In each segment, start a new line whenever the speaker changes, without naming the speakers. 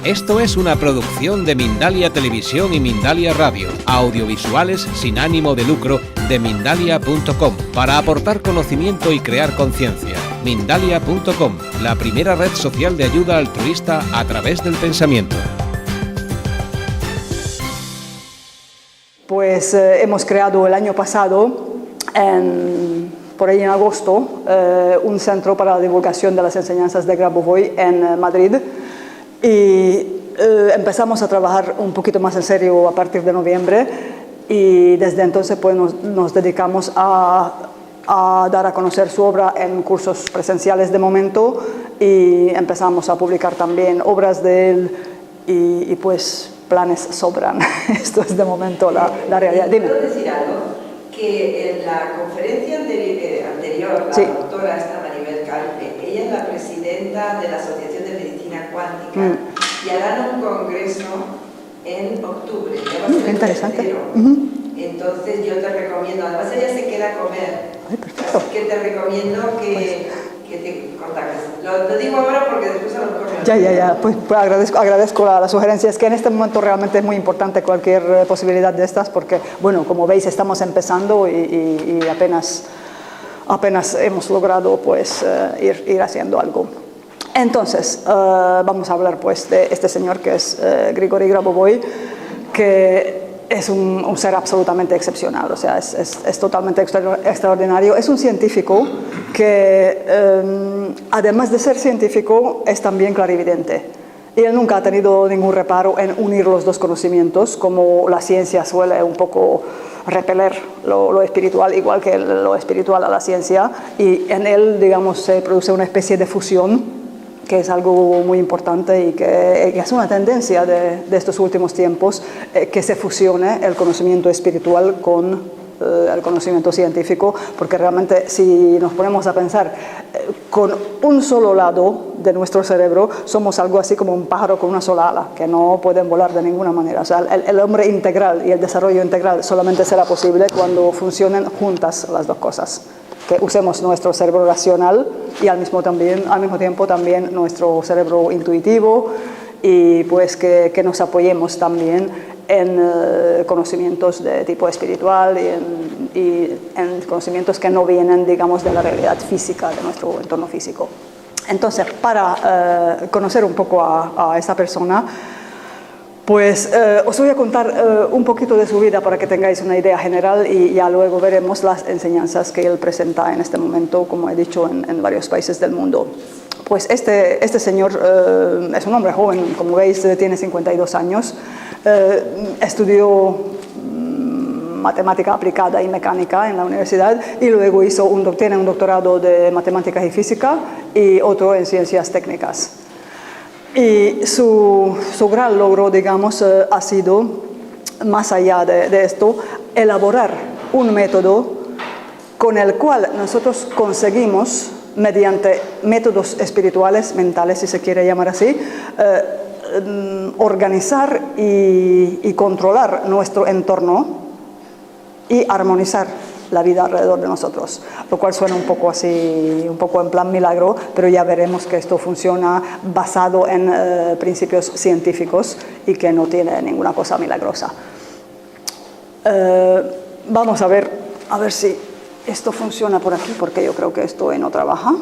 Esto es una producción de Mindalia Televisión y Mindalia Radio, audiovisuales sin ánimo de lucro de Mindalia.com, para aportar conocimiento y crear conciencia. Mindalia.com, la primera red social de ayuda altruista a través del pensamiento.
Pues hemos creado el año pasado, por ahí en agosto, un centro para la divulgación de las enseñanzas de Grabovoi en Madrid. Y empezamos a trabajar un poquito más en serio a partir de noviembre, y desde entonces pues nos dedicamos a dar a conocer su obra en cursos presenciales de momento, y empezamos a publicar también obras de él, y pues planes sobran. Esto es de momento la realidad. Dime.
¿Puedo decir algo? Que en la conferencia anterior, la doctora Maribel Calpe, ella es la presidenta de la Asociación de Medicina Cuántica, y harán un congreso en octubre. Ya va a ser
interesante.
Entonces yo te recomiendo, además ella se queda a comer.
Ay, perfecto.
Así que te recomiendo que te contactes. Lo digo ahora porque después a lo mejor...
Ya. Pues agradezco la sugerencia. Es que en este momento realmente es muy importante cualquier posibilidad de estas, porque, bueno, como veis, estamos empezando y apenas hemos logrado pues ir haciendo algo. Entonces, vamos a hablar pues de este señor que es Grigori Grabovoi, que es un ser absolutamente excepcional, o sea, es totalmente extraordinario. Es un científico que, además de ser científico, es también clarividente. Y él nunca ha tenido ningún reparo en unir los dos conocimientos, como la ciencia suele un poco repeler lo espiritual, igual que lo espiritual a la ciencia. Y en él, digamos, se produce una especie de fusión, que es algo muy importante y que es una tendencia de estos últimos tiempos, que se fusione el conocimiento espiritual con el conocimiento científico, porque realmente si nos ponemos a pensar, con un solo lado de nuestro cerebro somos algo así como un pájaro con una sola ala, que no pueden volar de ninguna manera. O sea, el hombre integral y el desarrollo integral solamente será posible cuando funcionen juntas las dos cosas. Que usemos nuestro cerebro racional y al mismo tiempo también nuestro cerebro intuitivo, y pues que nos apoyemos también en conocimientos de tipo espiritual y en conocimientos que no vienen, digamos, de la realidad física, de nuestro entorno físico. Entonces, para conocer un poco a esta persona, pues os voy a contar un poquito de su vida para que tengáis una idea general, y ya luego veremos las enseñanzas que él presenta en este momento, como he dicho, en varios países del mundo. Pues este señor es un hombre joven, como veis, tiene 52 años, estudió matemática aplicada y mecánica en la universidad, y luego tiene un doctorado de matemáticas y física y otro en ciencias técnicas. Y su gran logro, digamos, ha sido, más allá de esto, elaborar un método con el cual nosotros conseguimos, mediante métodos espirituales, mentales, si se quiere llamar así, organizar y controlar nuestro entorno y armonizar la vida alrededor de nosotros, lo cual suena un poco así, un poco en plan milagro, pero ya veremos que esto funciona basado en principios científicos y que no tiene ninguna cosa milagrosa. Vamos a ver si esto funciona por aquí, porque yo creo que esto no trabaja.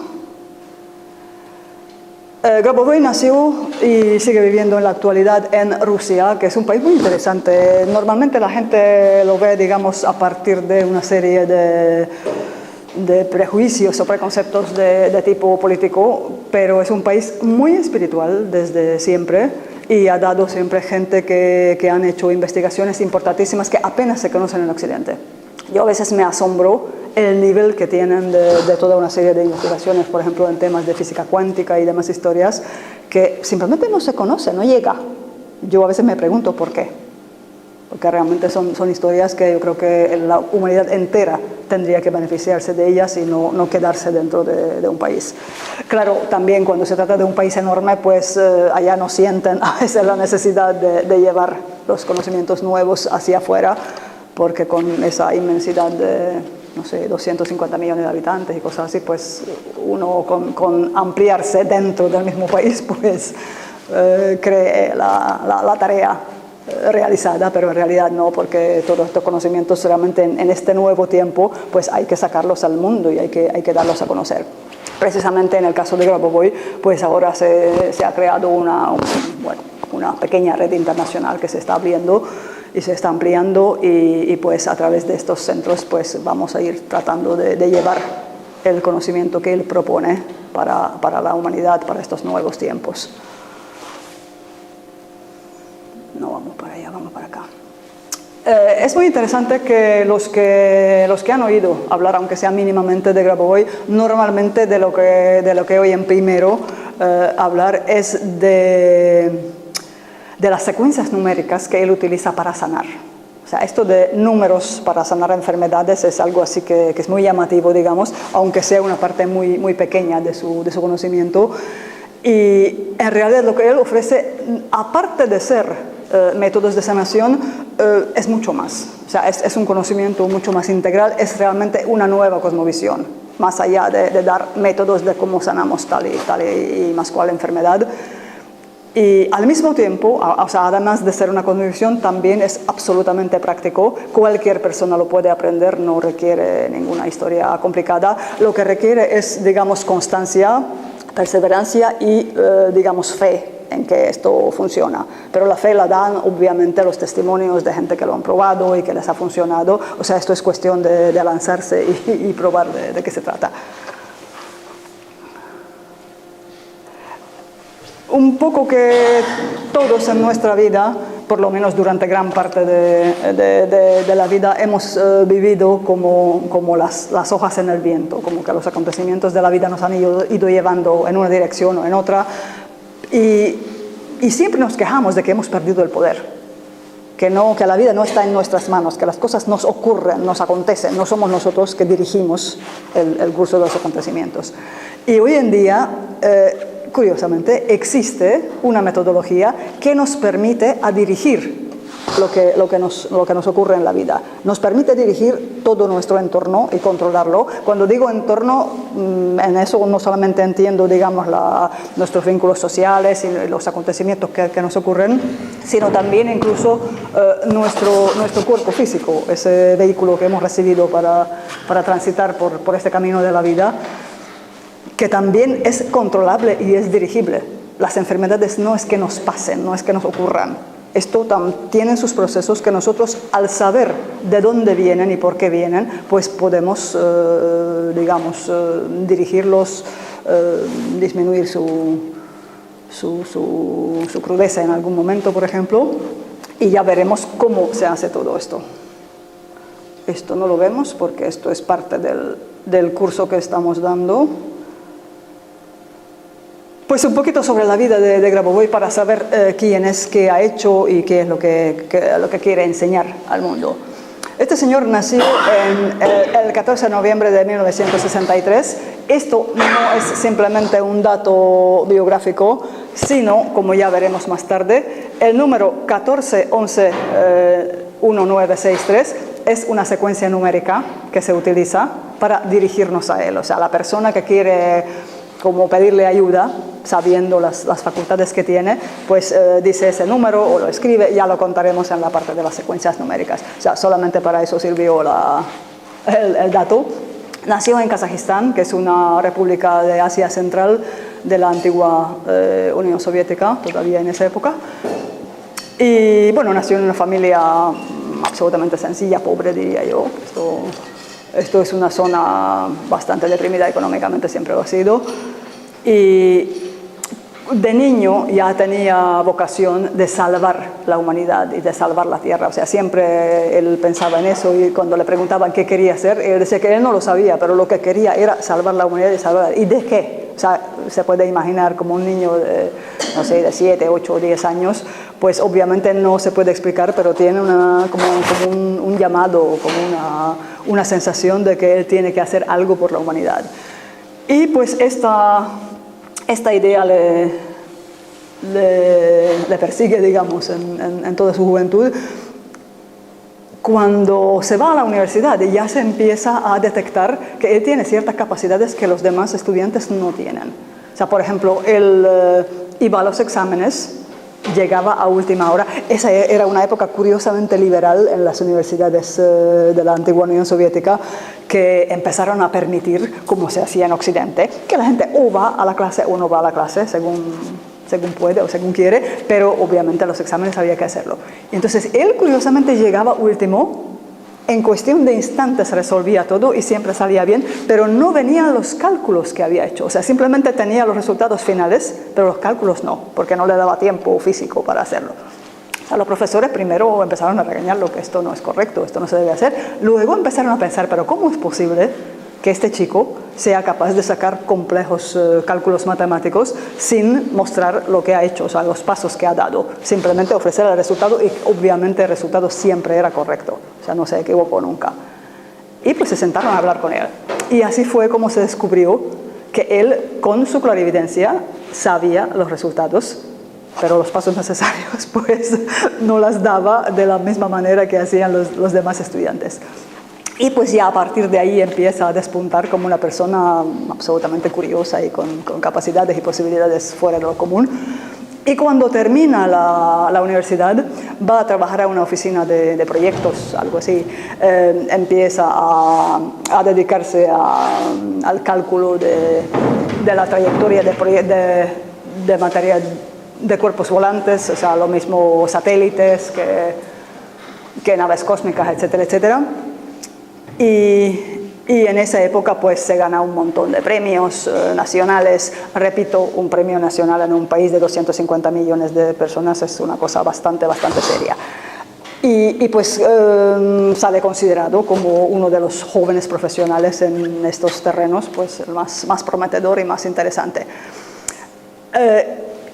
Grabovoi nació y sigue viviendo en la actualidad en Rusia, que es un país muy interesante. Normalmente la gente lo ve, digamos, a partir de una serie de prejuicios o preconceptos de tipo político, pero es un país muy espiritual desde siempre, y ha dado siempre gente que han hecho investigaciones importantísimas que apenas se conocen en Occidente. Yo a veces me asombro el nivel que tienen de toda una serie de investigaciones, por ejemplo, en temas de física cuántica y demás historias, que simplemente no se conoce, no llega. Yo a veces me pregunto por qué. Porque realmente son historias que yo creo que la humanidad entera tendría que beneficiarse de ellas y no quedarse dentro de un país. Claro, también cuando se trata de un país enorme, pues allá no sienten a veces la necesidad de llevar los conocimientos nuevos hacia afuera, porque con esa inmensidad de, no sé, 250 millones de habitantes y cosas así, pues uno con ampliarse dentro del mismo país, pues cree la tarea realizada, pero en realidad no, porque todos estos conocimientos realmente en este nuevo tiempo pues hay que sacarlos al mundo y hay que darlos a conocer. Precisamente en el caso de Grabovoi, pues ahora se ha creado una pequeña red internacional que se está abriendo y se está ampliando y pues a través de estos centros pues vamos a ir tratando de llevar el conocimiento que él propone para la humanidad, para estos nuevos tiempos. No vamos para allá, vamos para acá. Es muy interesante que los que han oído hablar, aunque sea mínimamente, de Grabovoi, normalmente de lo que oyen primero hablar es de las secuencias numéricas que él utiliza para sanar. O sea, esto de números para sanar enfermedades es algo así que es muy llamativo, digamos, aunque sea una parte muy, muy pequeña de su conocimiento. Y en realidad lo que él ofrece, aparte de ser métodos de sanación, es mucho más. O sea, es un conocimiento mucho más integral, es realmente una nueva cosmovisión, más allá de dar métodos de cómo sanamos tal y más cual enfermedad. Y al mismo tiempo, o sea, además de ser una cosmovisión, también es absolutamente práctico. Cualquier persona lo puede aprender, no requiere ninguna historia complicada. Lo que requiere es, digamos, constancia, perseverancia y, digamos, fe en que esto funciona. Pero la fe la dan, obviamente, los testimonios de gente que lo han probado y que les ha funcionado. O sea, esto es cuestión de lanzarse y probar de qué se trata. Un poco que todos en nuestra vida, por lo menos durante gran parte de la vida, hemos vivido como las hojas en el viento, como que los acontecimientos de la vida nos han ido llevando en una dirección o en otra, y siempre nos quejamos de que hemos perdido el poder, que la vida no está en nuestras manos, que las cosas nos ocurren, nos acontecen, no somos nosotros que dirigimos el curso de los acontecimientos. Y hoy en día, curiosamente, existe una metodología que nos permite dirigir lo que nos ocurre en la vida. Nos permite dirigir todo nuestro entorno y controlarlo. Cuando digo entorno, en eso no solamente entiendo, digamos, nuestros vínculos sociales y los acontecimientos que nos ocurren, sino también incluso nuestro cuerpo físico, ese vehículo que hemos recibido para transitar por este camino de la vida, que también es controlable y es dirigible. Las enfermedades no es que nos pasen, no es que nos ocurran. Esto tienen sus procesos que nosotros, al saber de dónde vienen y por qué vienen, pues podemos, digamos, dirigirlos, disminuir su crudeza en algún momento, por ejemplo, y ya veremos cómo se hace todo esto. Esto no lo vemos porque esto es parte del curso que estamos dando. Pues un poquito sobre la vida de Grabovoi para saber quién es, qué ha hecho y qué es lo que quiere enseñar al mundo. Este señor nació el 14 de noviembre de 1963. Esto no es simplemente un dato biográfico, sino, como ya veremos más tarde, el número 14111963 es una secuencia numérica que se utiliza para dirigirnos a él. O sea, la persona que quiere como pedirle ayuda, sabiendo las facultades que tiene, pues dice ese número o lo escribe, ya lo contaremos en la parte de las secuencias numéricas. O sea, solamente para eso sirvió el dato. Nació en Kazajistán, que es una república de Asia Central de la antigua Unión Soviética, todavía en esa época. Y bueno, nació en una familia absolutamente sencilla, pobre diría yo. Esto es una zona bastante deprimida económicamente, siempre lo ha sido. Y de niño ya tenía vocación de salvar la humanidad y de salvar la tierra. O sea, siempre él pensaba en eso, y cuando le preguntaban qué quería hacer, él decía que él no lo sabía, pero lo que quería era salvar la humanidad y salvar. ¿Y de qué? O sea, se puede imaginar como un niño de, no sé, de 7, 8 o 10 años, pues obviamente no se puede explicar, pero tiene como un llamado, como una sensación de que él tiene que hacer algo por la humanidad. Y pues esta idea le persigue, digamos, en toda su juventud. Cuando se va a la universidad ya se empieza a detectar que él tiene ciertas capacidades que los demás estudiantes no tienen. O sea, por ejemplo, él iba a los exámenes, llegaba a última hora. Esa era una época curiosamente liberal en las universidades de la antigua Unión Soviética, que empezaron a permitir, como se hacía en Occidente, que la gente o va a la clase o no va a la clase, según puede o según quiere, pero obviamente los exámenes había que hacerlo. Y entonces él curiosamente llegaba último, en cuestión de instantes resolvía todo y siempre salía bien, pero no venían los cálculos que había hecho. O sea, simplemente tenía los resultados finales, pero los cálculos no, porque no le daba tiempo físico para hacerlo. O sea, los profesores primero empezaron a regañarlo, que esto no es correcto, esto no se debe hacer. Luego empezaron a pensar, pero ¿cómo es posible que este chico sea capaz de sacar complejos cálculos matemáticos sin mostrar lo que ha hecho, o sea, los pasos que ha dado? Simplemente ofrecer el resultado y obviamente el resultado siempre era correcto, o sea, no se equivocó nunca. Y pues se sentaron a hablar con él. Y así fue como se descubrió que él, con su clarividencia, sabía los resultados, pero los pasos necesarios pues no las daba de la misma manera que hacían los demás estudiantes. Y pues ya a partir de ahí empieza a despuntar como una persona absolutamente curiosa y con capacidades y posibilidades fuera de lo común. Y cuando termina la universidad, va a trabajar a una oficina de proyectos, algo así. Empieza a dedicarse al cálculo de la trayectoria de materia de cuerpos volantes, o sea, lo mismo satélites que naves cósmicas, etcétera, etcétera. Y en esa época pues se gana un montón de premios nacionales. Repito, un premio nacional en un país de 250 millones de personas es una cosa bastante seria. Y pues sale considerado como uno de los jóvenes profesionales en estos terrenos, pues el más prometedor y más interesante.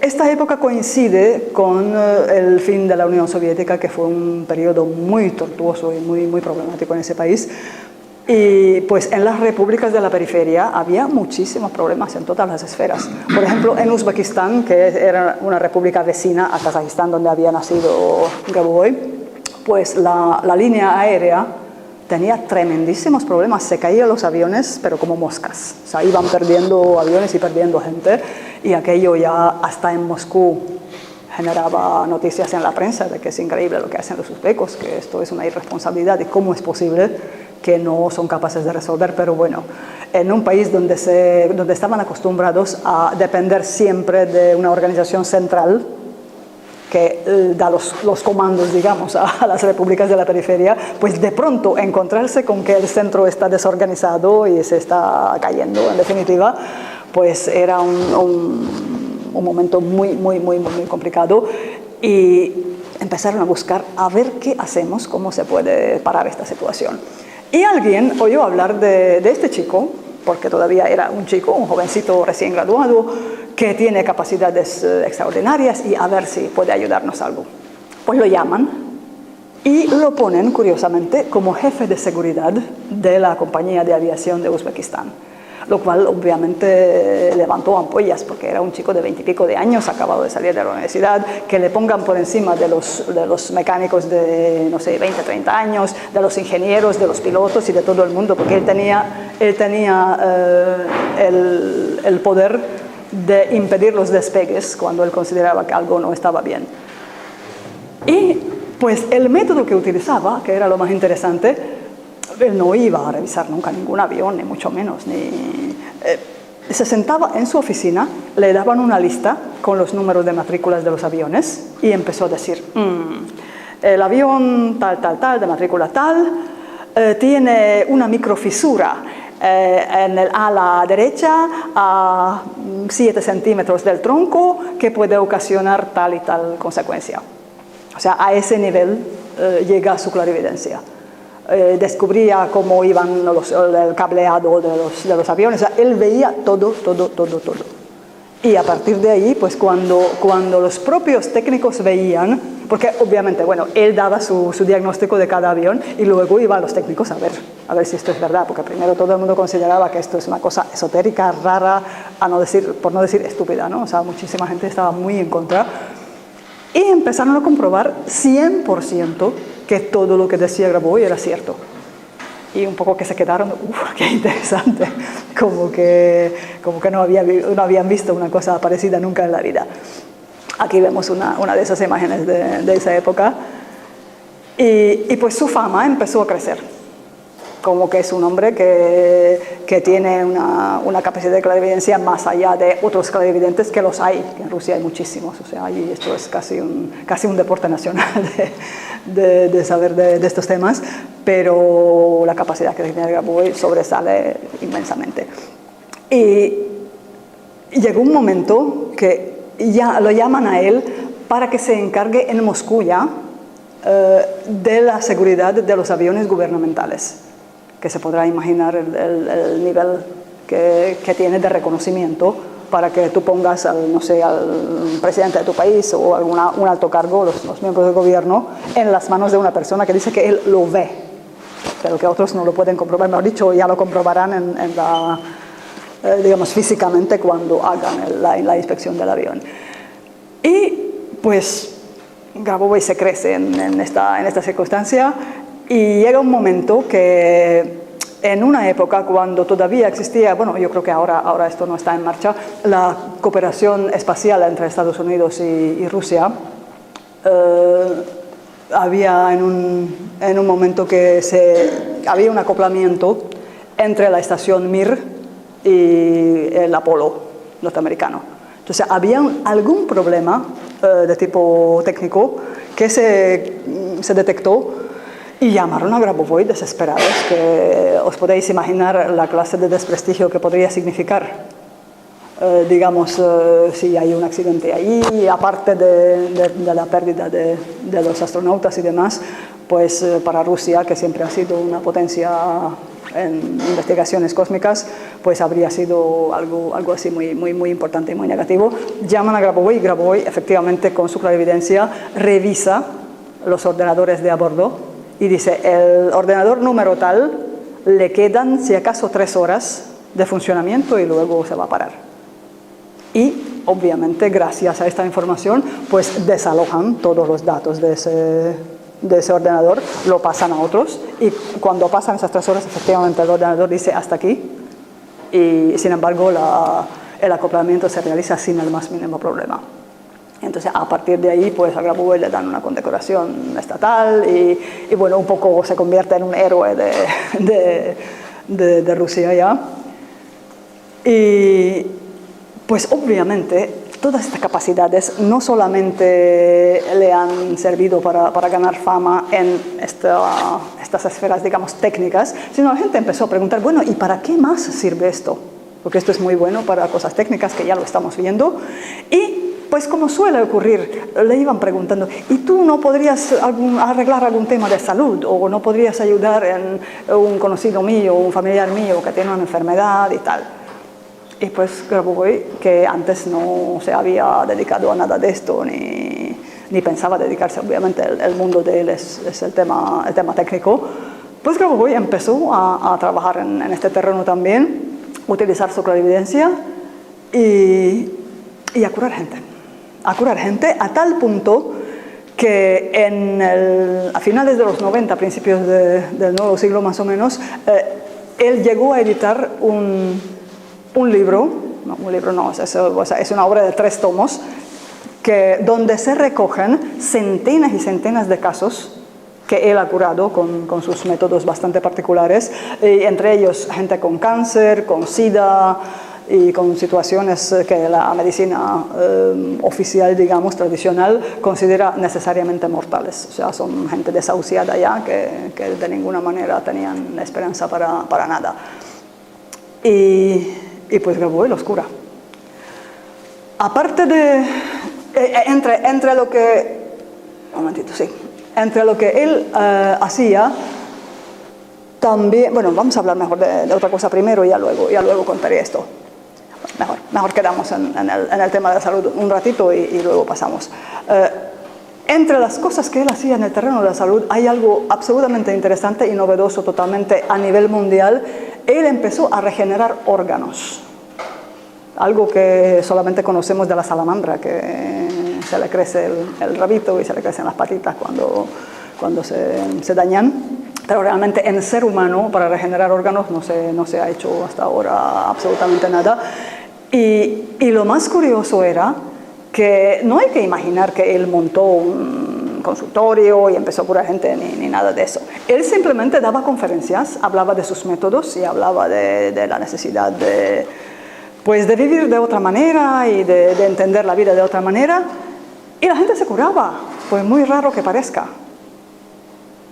Esta época coincide con el fin de la Unión Soviética, que fue un periodo muy tortuoso y muy problemático en ese país. Y pues en las repúblicas de la periferia había muchísimos problemas en todas las esferas. Por ejemplo, en Uzbekistán, que era una república vecina a Kazajistán, donde había nacido Grabovoi, pues la línea aérea tenía tremendísimos problemas. Se caían los aviones, pero como moscas. O sea, iban perdiendo aviones y perdiendo gente. Y aquello ya hasta en Moscú generaba noticias en la prensa de que es increíble lo que hacen los uzbecos, que esto es una irresponsabilidad y cómo es posible que no son capaces de resolver. Pero bueno, en un país donde estaban acostumbrados a depender siempre de una organización central que da los comandos, digamos, a las repúblicas de la periferia, pues de pronto encontrarse con que el centro está desorganizado y se está cayendo, en definitiva, pues era un momento muy complicado. Y empezaron a buscar a ver qué hacemos, cómo se puede parar esta situación. Y alguien oyó hablar de este chico, porque todavía era un chico, un jovencito recién graduado, que tiene capacidades extraordinarias y a ver si puede ayudarnos algo. Pues lo llaman y lo ponen, curiosamente, como jefe de seguridad de la compañía de aviación de Uzbekistán, lo cual obviamente levantó ampollas, porque era un chico de 20 y pico de años, acabado de salir de la universidad, que le pongan por encima de los mecánicos de, no sé, 20, 30 años, de los ingenieros, de los pilotos y de todo el mundo, porque él tenía el poder de impedir los despegues cuando él consideraba que algo no estaba bien. Y pues el método que utilizaba, que era lo más interesante, él no iba a revisar nunca ningún avión, ni mucho menos, se sentaba en su oficina, le daban una lista con los números de matrículas de los aviones y empezó a decir, el avión tal, de matrícula tal, tiene una microfisura en el ala derecha a 7 centímetros del tronco que puede ocasionar tal y tal consecuencia. O sea, a ese nivel llega su clarividencia. Descubría cómo iban el cableado de los aviones. O sea, él veía todo. Y a partir de ahí, pues cuando los propios técnicos veían, porque obviamente, bueno, él daba su diagnóstico de cada avión y luego iban los técnicos a ver si esto es verdad, porque primero todo el mundo consideraba que esto es una cosa esotérica, rara, por no decir estúpida, ¿no? O sea, muchísima gente estaba muy en contra. Y empezaron a comprobar 100% que todo lo que decía Grabovoi era cierto. y un poco que se quedaron, qué interesante, como que no habían visto una cosa parecida nunca en la vida. Aquí vemos una de esas imágenes de esa época. Y pues su fama empezó a crecer, como que es un hombre que tiene una capacidad de clarividencia más allá de otros clarividentes que los hay, que en Rusia hay muchísimos, o sea, y esto es casi un deporte nacional de saber de estos temas, pero la capacidad que tiene Grabovoi sobresale inmensamente. Y llegó un momento que ya lo llaman a él para que se encargue en Moscú ya de la seguridad de los aviones gubernamentales, que se podrá imaginar el nivel que tiene de reconocimiento para que tú pongas al presidente de tu país o un alto cargo, los miembros del gobierno, en las manos de una persona que dice que él lo ve, pero que otros no lo pueden comprobar. Mejor dicho, ya lo comprobarán digamos, físicamente cuando hagan la inspección del avión. Y pues Grabovoi se crece en esta circunstancia y llega un momento que en una época cuando todavía existía, bueno, yo creo que ahora esto no está en marcha, la cooperación espacial entre Estados Unidos y Rusia, había en un momento que había un acoplamiento entre la estación Mir y el Apolo norteamericano. Entonces, había algún problema de tipo técnico que se detectó y llamaron a Grabovoi desesperados, que os podéis imaginar la clase de desprestigio que podría significar, digamos, si hay un accidente ahí, aparte de la pérdida de los astronautas y demás, pues para Rusia, que siempre ha sido una potencia en investigaciones cósmicas, pues habría sido algo así muy importante y muy negativo. Llaman a Grabovoi y Grabovoi efectivamente con su clarividencia revisa los ordenadores de a bordo y dice, el ordenador número tal le quedan si acaso 3 horas de funcionamiento y luego se va a parar. Y obviamente gracias a esta información pues desalojan todos los datos de ese ordenador, lo pasan a otros y cuando pasan esas 3 horas efectivamente el ordenador dice hasta aquí y sin embargo el acoplamiento se realiza sin el más mínimo problema. Entonces a partir de ahí pues a Grabovoi le dan una condecoración estatal y bueno, un poco se convierte en un héroe de Rusia ya. Y pues obviamente todas estas capacidades no solamente le han servido para ganar fama en estas esferas, digamos, técnicas, sino la gente empezó a preguntar, bueno, ¿y para qué más sirve esto? Porque esto es muy bueno para cosas técnicas que ya lo estamos viendo. Y pues como suele ocurrir, le iban preguntando, ¿y tú no podrías arreglar algún tema de salud? ¿O no podrías ayudar en un conocido mío, un familiar mío que tiene una enfermedad y tal? Y pues Grabovoi, que antes no se había dedicado a nada de esto, ni pensaba dedicarse, obviamente el mundo de él es el tema técnico, pues Grabovoi empezó a trabajar en este terreno también, utilizar su clarividencia y a curar gente. A curar gente a tal punto que a finales de los 90, principios del nuevo siglo más o menos, él llegó a editar un libro, es una obra de 3 tomos, donde se recogen centenas y centenas de casos que él ha curado con sus métodos bastante particulares, y entre ellos gente con cáncer, con SIDA y con situaciones que la medicina oficial, digamos, tradicional, considera necesariamente mortales. O sea, son gente desahuciada ya que de ninguna manera tenían esperanza para nada. Y pues Grabovoi los cura. Aparte entre lo que... Un momentito, sí. Entre lo que él hacía, también... Bueno, vamos a hablar mejor de otra cosa primero y ya luego contaré esto. Mejor quedamos en el tema de la salud un ratito y luego pasamos. Entre las cosas que él hacía en el terreno de la salud hay algo absolutamente interesante y novedoso totalmente a nivel mundial. Él empezó a regenerar órganos, algo que solamente conocemos de la salamandra, que se le crece el rabito y se le crecen las patitas cuando se dañan. Pero realmente en ser humano, para regenerar órganos, no se ha hecho hasta ahora absolutamente nada. Y lo más curioso era que no hay que imaginar que él montó un consultorio y empezó a curar gente ni nada de eso. Él simplemente daba conferencias, hablaba de sus métodos y hablaba de la necesidad de vivir de otra manera y de entender la vida de otra manera. Y la gente se curaba, pues muy raro que parezca.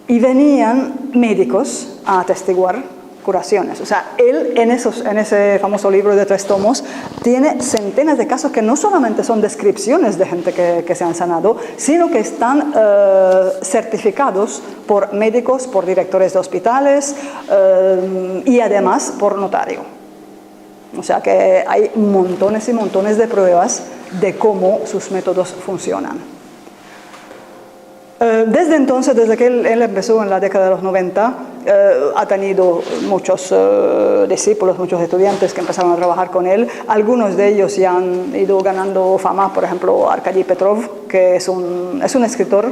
Y venían médicos a atestiguar curaciones. O sea, él en ese famoso libro de 3 tomos tiene centenas de casos que no solamente son descripciones de gente que se han sanado, sino que están certificados por médicos, por directores de hospitales y además por notario. O sea que hay montones y montones de pruebas de cómo sus métodos funcionan. Desde entonces, desde que él empezó en la década de los 90, ha tenido muchos discípulos, muchos estudiantes que empezaron a trabajar con él. Algunos de ellos ya han ido ganando fama, por ejemplo, Arkady Petrov, que es un escritor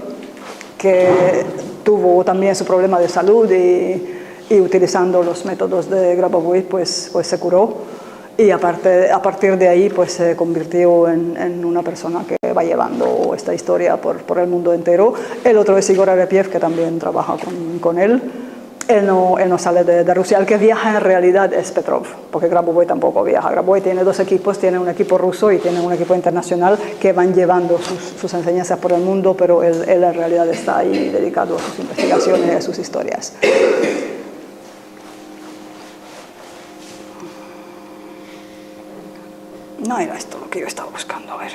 que tuvo también su problema de salud y utilizando los métodos de Grabovoi pues se curó. Y a partir de ahí pues se convirtió en una persona que va llevando esta historia por el mundo entero. El otro es Igor Arepiev, que también trabaja con él. Él no sale de Rusia. El que viaja en realidad es Petrov, porque Grabovoi tampoco viaja. Grabovoi tiene 2 equipos, tiene un equipo ruso y tiene un equipo internacional que van llevando sus enseñanzas por el mundo, pero él en realidad está ahí dedicado a sus investigaciones y a sus historias. No era esto lo que yo estaba buscando, a ver.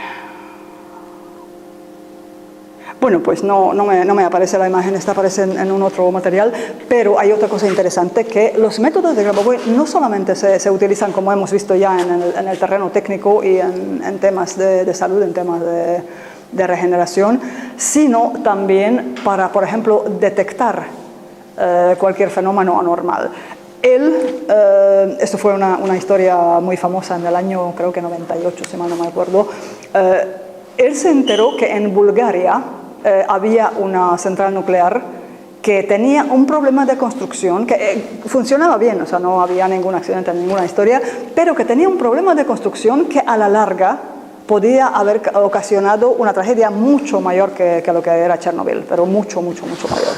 Bueno, pues no me aparece la imagen, esta aparece en un otro material, pero hay otra cosa interesante, que los métodos de Grabovoi no solamente se utilizan, como hemos visto ya, en el terreno técnico y en temas de salud, en temas de regeneración, sino también para, por ejemplo, detectar cualquier fenómeno anormal. Esto fue una historia muy famosa en el año, creo que 98, si mal no me acuerdo. Él se enteró que en Bulgaria había una central nuclear que tenía un problema de construcción, que funcionaba bien, o sea, no había ningún accidente, ninguna historia, pero que tenía un problema de construcción que a la larga podía haber ocasionado una tragedia mucho mayor que lo que era Chernobyl, pero mucho, mucho, mucho mayor.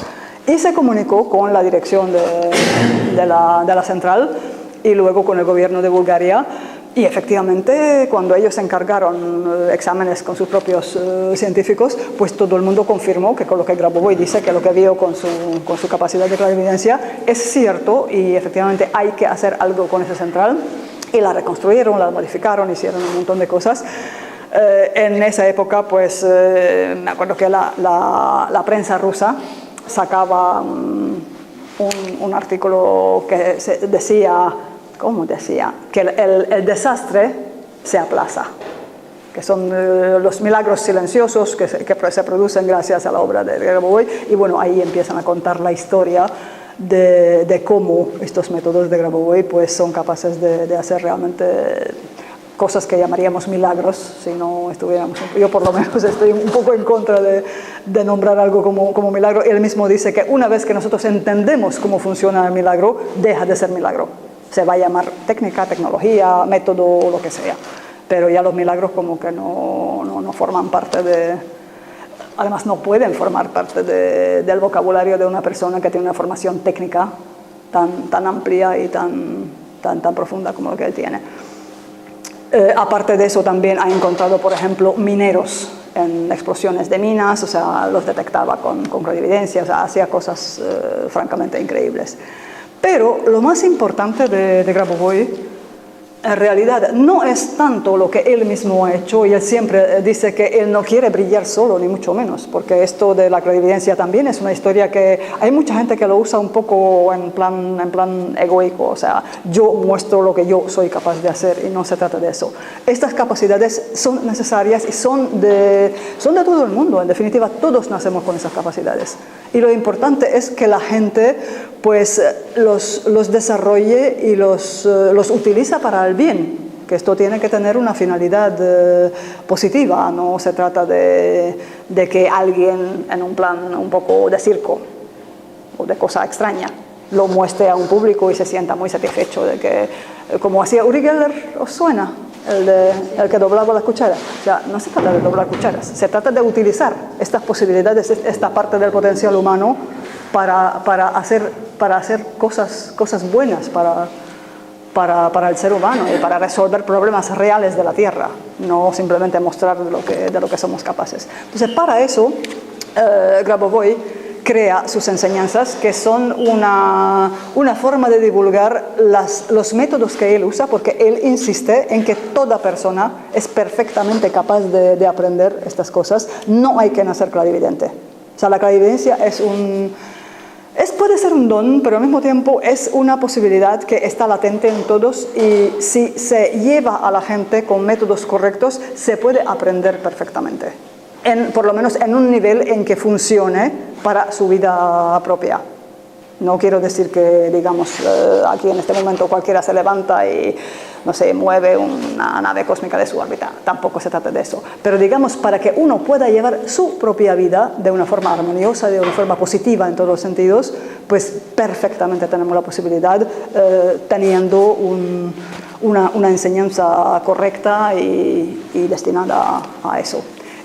Y se comunicó con la dirección de la central y luego con el gobierno de Bulgaria. Y efectivamente, cuando ellos encargaron exámenes con sus propios científicos, pues todo el mundo confirmó que con lo que Grabovoi dice, que lo que vio con su capacidad de clarividencia es cierto, y efectivamente hay que hacer algo con esa central. Y la reconstruyeron, la modificaron, hicieron un montón de cosas. En esa época, pues me acuerdo que la prensa rusa sacaba un artículo que decía, ¿cómo decía? Que el desastre se aplaza, que son los milagros silenciosos que se producen gracias a la obra de Grabovoi. Y bueno, ahí empiezan a contar la historia de cómo estos métodos de Grabovoi pues son capaces de hacer realmente cosas que llamaríamos milagros, si no estuviéramos... Yo por lo menos estoy un poco en contra de nombrar algo como milagro. Él mismo dice que una vez que nosotros entendemos cómo funciona el milagro, deja de ser milagro. Se va a llamar técnica, tecnología, método o lo que sea. Pero ya los milagros como que no forman parte de... Además no pueden formar parte del vocabulario de una persona que tiene una formación técnica tan amplia y tan profunda como lo que él tiene. Aparte de eso, también ha encontrado, por ejemplo, mineros en explosiones de minas, o sea, los detectaba con clarividencia, o sea, hacía cosas francamente increíbles. Pero lo más importante de Grabovoi, en realidad, no es tanto lo que él mismo ha hecho, y él siempre dice que él no quiere brillar solo, ni mucho menos, porque esto de la clarividencia también es una historia que hay mucha gente que lo usa un poco en plan egoico, o sea, yo muestro lo que yo soy capaz de hacer, y no se trata de eso. Estas capacidades son necesarias y son de todo el mundo, en definitiva, todos nacemos con esas capacidades. Y lo importante es que la gente pues los desarrolle y los utiliza para el bien, que esto tiene que tener una finalidad positiva, no se trata de que alguien en un plan un poco de circo o de cosa extraña, lo muestre a un público y se sienta muy satisfecho de que, como hacía Uri Geller, ¿os suena? El que doblaba las cucharas. O sea, no se trata de doblar cucharas, se trata de utilizar estas posibilidades, esta parte del potencial humano para hacer cosas buenas para el ser humano y para resolver problemas reales de la Tierra, no simplemente mostrar de lo que somos capaces. Entonces, para eso, Grabovoi crea sus enseñanzas, que son una forma de divulgar los métodos que él usa, porque él insiste en que toda persona es perfectamente capaz de aprender estas cosas. No hay que nacer clarividente. O sea, la clarividencia puede ser un don, pero al mismo tiempo es una posibilidad que está latente en todos, y si se lleva a la gente con métodos correctos, se puede aprender perfectamente. Por lo menos en un nivel en que funcione para su vida propia. No quiero decir que, digamos, aquí en este momento cualquiera se levanta y, no sé, mueve una nave cósmica de su órbita. Tampoco se trata de eso. Pero, digamos, para que uno pueda llevar su propia vida de una forma armoniosa, de una forma positiva en todos los sentidos, pues perfectamente tenemos la posibilidad, teniendo una enseñanza correcta y destinada a eso.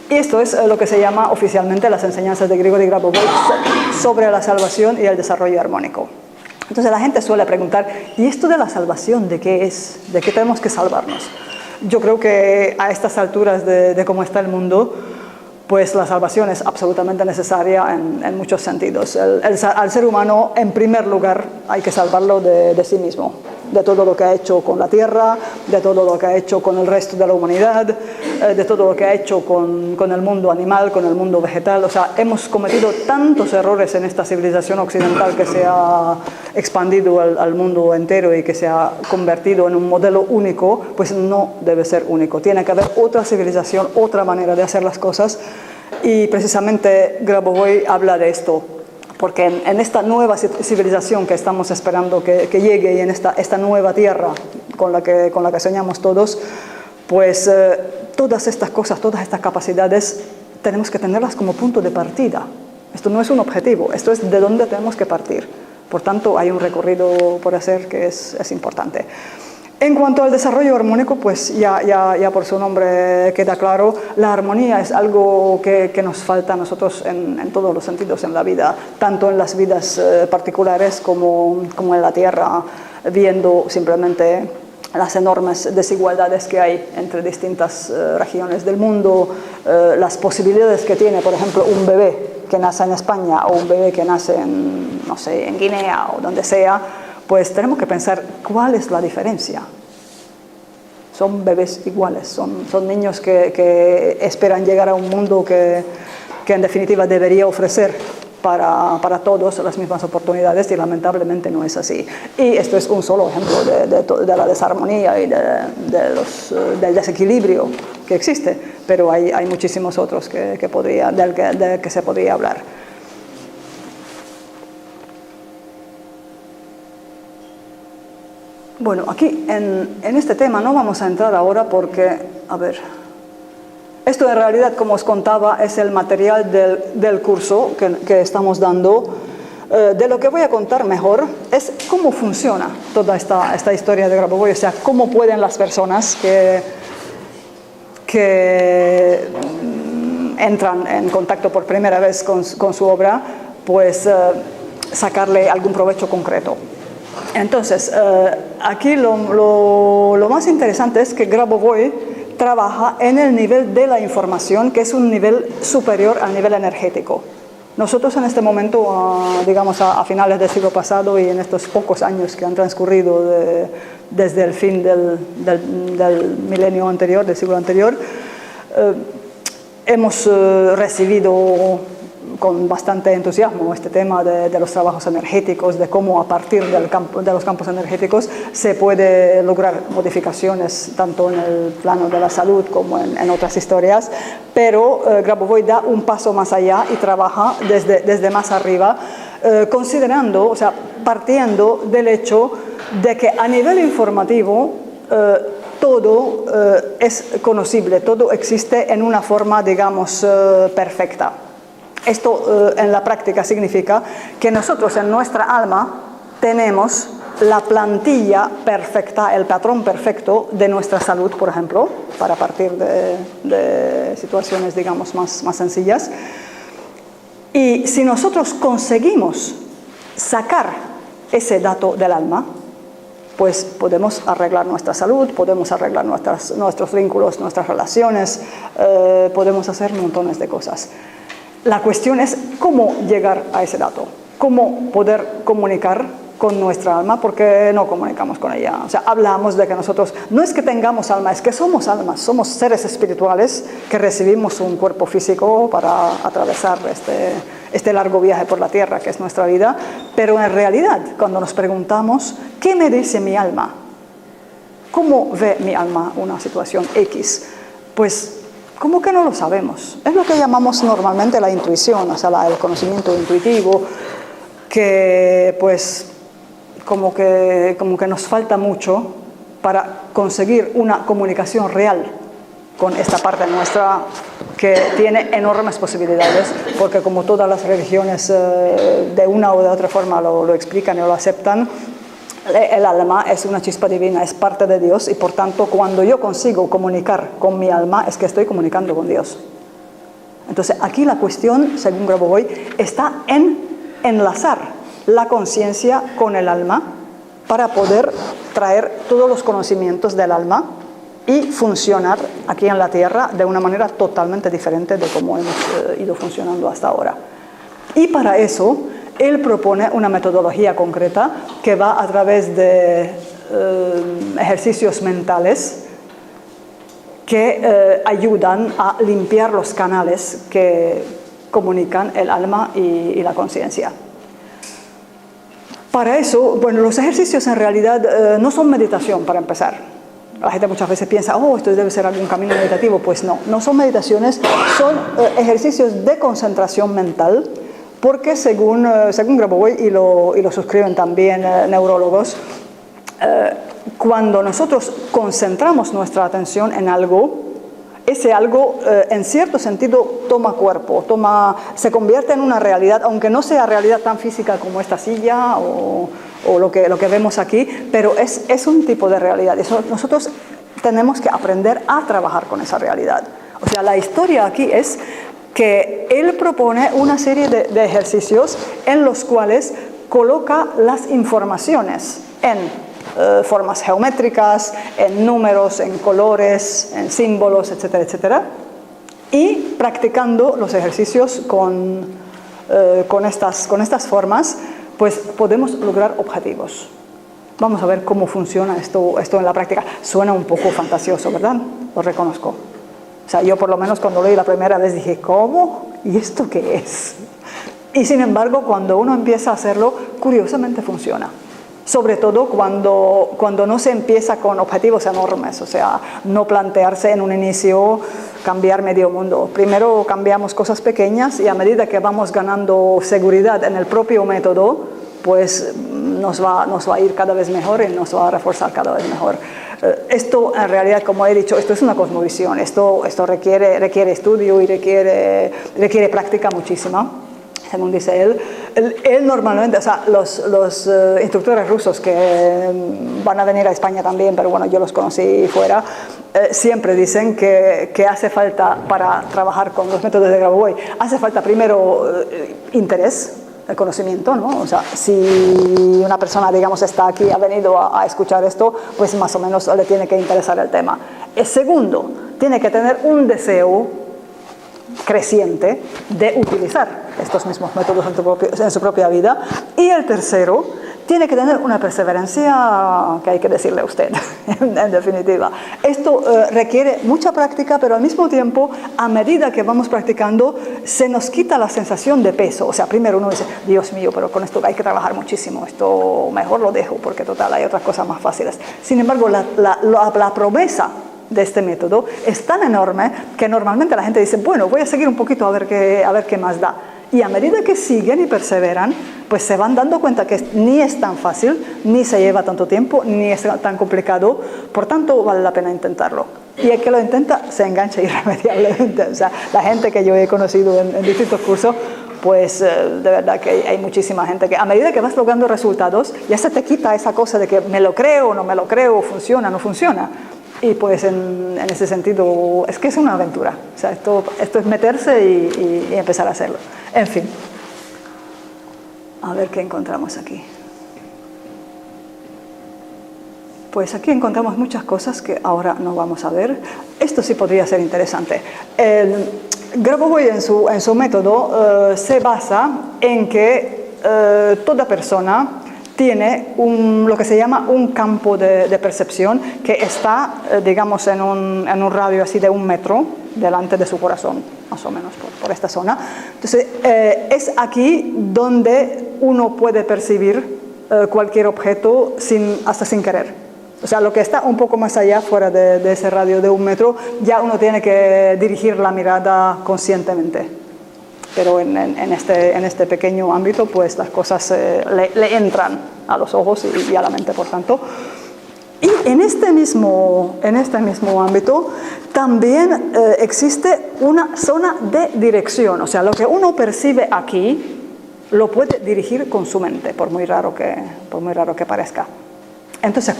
Y esto es lo que se llama oficialmente las enseñanzas de Grigori Grabovoi sobre la salvación y el desarrollo armónico. Entonces la gente suele preguntar, ¿y esto de la salvación de qué es? ¿De qué tenemos que salvarnos? Yo creo que a estas alturas de cómo está el mundo, pues la salvación es absolutamente necesaria en muchos sentidos. Al ser humano, en primer lugar, hay que salvarlo de sí mismo, de todo lo que ha hecho con la Tierra, de todo lo que ha hecho con el resto de la humanidad, de todo lo que ha hecho con el mundo animal, con el mundo vegetal. O sea, hemos cometido tantos errores en esta civilización occidental que se ha expandido al mundo entero y que se ha convertido en un modelo único, pues no debe ser único. Tiene que haber otra civilización, otra manera de hacer las cosas, y precisamente Grabovoi habla de esto. Porque en esta nueva civilización que estamos esperando que llegue, y en esta nueva tierra con la que soñamos todos, pues todas estas cosas, todas estas capacidades, tenemos que tenerlas como punto de partida. Esto no es un objetivo, esto es de dónde tenemos que partir. Por tanto, hay un recorrido por hacer que es importante. En cuanto al desarrollo armónico, pues ya por su nombre queda claro, la armonía es algo que nos falta a nosotros en todos los sentidos en la vida, tanto en las vidas particulares como en la Tierra, viendo simplemente las enormes desigualdades que hay entre distintas regiones del mundo, las posibilidades que tiene, por ejemplo, un bebé que nace en España o un bebé que nace en Guinea o donde sea. Pues tenemos que pensar cuál es la diferencia. Son bebés iguales, son niños que esperan llegar a un mundo que en definitiva debería ofrecer para todos las mismas oportunidades, y lamentablemente no es así. Y esto es un solo ejemplo de la desarmonía y del desequilibrio que existe, pero hay muchísimos otros del que se podría hablar. Bueno, aquí en este tema no vamos a entrar ahora porque, esto en realidad, como os contaba, es el material del curso que estamos dando. De lo que voy a contar mejor es cómo funciona toda esta historia de Grabovoi, o sea, cómo pueden las personas que entran en contacto por primera vez con su obra, pues sacarle algún provecho concreto. Entonces, aquí lo más interesante es que Grabovoi trabaja en el nivel de la información, que es un nivel superior al nivel energético. Nosotros en este momento, digamos a finales del siglo pasado y en estos pocos años que han transcurrido desde el fin del milenio anterior, del siglo anterior, hemos recibido con bastante entusiasmo este tema de los trabajos energéticos, de cómo a partir de los campos energéticos se puede lograr modificaciones tanto en el plano de la salud como en otras historias, pero Grabovoi da un paso más allá y trabaja desde más arriba, considerando, o sea, partiendo del hecho de que a nivel informativo todo es conocible, todo existe en una forma, digamos, perfecta. Esto en la práctica significa que nosotros en nuestra alma tenemos la plantilla perfecta, el patrón perfecto de nuestra salud, por ejemplo, para partir de situaciones, digamos, más sencillas. Y si nosotros conseguimos sacar ese dato del alma, pues podemos arreglar nuestra salud, podemos arreglar nuestros vínculos, nuestras relaciones, podemos hacer montones de cosas. La cuestión es cómo llegar a ese dato, cómo poder comunicar con nuestra alma, porque no comunicamos con ella. O sea, hablamos de que nosotros, no es que tengamos alma, es que somos almas, somos seres espirituales que recibimos un cuerpo físico para atravesar este largo viaje por la tierra que es nuestra vida, pero en realidad, cuando nos preguntamos, ¿qué me dice mi alma? ¿Cómo ve mi alma una situación X? Pues, ¿cómo que no lo sabemos? Es lo que llamamos normalmente la intuición, o sea, el conocimiento intuitivo, que pues como que nos falta mucho para conseguir una comunicación real con esta parte nuestra que tiene enormes posibilidades, porque como todas las religiones de una o de otra forma lo explican y lo aceptan, el alma es una chispa divina, es parte de Dios, y por tanto cuando yo consigo comunicar con mi alma es que estoy comunicando con Dios. Entonces aquí la cuestión, según Grabovoi, está en enlazar la conciencia con el alma para poder traer todos los conocimientos del alma y funcionar aquí en la Tierra de una manera totalmente diferente de cómo hemos ido funcionando hasta ahora. Y para eso, él propone una metodología concreta que va a través de ejercicios mentales que ayudan a limpiar los canales que comunican el alma y la conciencia. Para eso, bueno, los ejercicios en realidad no son meditación para empezar. La gente muchas veces piensa, esto debe ser algún camino meditativo. Pues no son meditaciones, son ejercicios de concentración mental, porque según Grabovoi, y lo suscriben también neurólogos, cuando nosotros concentramos nuestra atención en algo, ese algo en cierto sentido toma cuerpo, se convierte en una realidad, aunque no sea realidad tan física como esta silla o lo que vemos aquí, pero es un tipo de realidad. Eso, nosotros tenemos que aprender a trabajar con esa realidad. O sea, la historia aquí es que él propone una serie de ejercicios en los cuales coloca las informaciones en formas geométricas, en números, en colores, en símbolos, etcétera, etcétera, y practicando los ejercicios con estas formas, pues podemos lograr objetivos. Vamos a ver cómo funciona esto en la práctica. Suena un poco fantasioso, ¿verdad? Lo reconozco. O sea, yo por lo menos cuando lo leí la primera vez dije, ¿cómo? ¿Y esto qué es? Y sin embargo, cuando uno empieza a hacerlo, curiosamente funciona. Sobre todo cuando no se empieza con objetivos enormes, o sea, no plantearse en un inicio cambiar medio mundo. Primero cambiamos cosas pequeñas y a medida que vamos ganando seguridad en el propio método, pues nos va a ir cada vez mejor y nos va a reforzar cada vez mejor. Esto en realidad, como he dicho, esto es una cosmovisión, esto requiere estudio y requiere práctica muchísima. Según dice él normalmente, o sea, los instructores rusos que van a venir a España también, pero bueno, yo los conocí fuera, siempre dicen que hace falta, para trabajar con los métodos de Grabovoi, hace falta primero interés, el conocimiento, ¿no? O sea, si una persona, digamos, está aquí, ha venido a escuchar esto, pues más o menos le tiene que interesar el tema. El segundo, tiene que tener un deseo creciente de utilizar estos mismos métodos en su propia vida. Y el tercero, tiene que tener una perseverancia que hay que decirle a usted, en definitiva. Esto requiere mucha práctica, pero al mismo tiempo, a medida que vamos practicando, se nos quita la sensación de peso. O sea, primero uno dice, Dios mío, pero con esto hay que trabajar muchísimo, esto mejor lo dejo, porque total hay otras cosas más fáciles. Sin embargo, la promesa de este método es tan enorme que normalmente la gente dice, bueno, voy a seguir un poquito a ver qué más da. Y a medida que siguen y perseveran, pues se van dando cuenta que ni es tan fácil, ni se lleva tanto tiempo, ni es tan complicado, por tanto vale la pena intentarlo. Y el que lo intenta se engancha irremediablemente. O sea, la gente que yo he conocido en distintos cursos, pues de verdad que hay muchísima gente que a medida que vas logrando resultados, ya se te quita esa cosa de que me lo creo o no me lo creo, funciona o no funciona. Y pues en ese sentido es que es una aventura. O sea, esto es meterse y empezar a hacerlo. En fin. A ver qué encontramos aquí. Pues aquí encontramos muchas cosas que ahora no vamos a ver. Esto sí podría ser interesante. Grabovoi en su método se basa en que toda persona tiene lo que se llama un campo de percepción que está, digamos, en un radio así de 1 metro delante de su corazón, más o menos por esta zona. Entonces, es aquí donde uno puede percibir cualquier objeto hasta sin querer. O sea, lo que está un poco más allá, fuera de ese radio de 1 metro, ya uno tiene que dirigir la mirada conscientemente. Pero en este pequeño ámbito, pues las cosas le entran a los ojos y a la mente, por tanto. Y en este mismo ámbito también existe una zona de dirección. O sea, lo que uno percibe aquí lo puede dirigir con su mente, por muy raro que parezca. Entonces,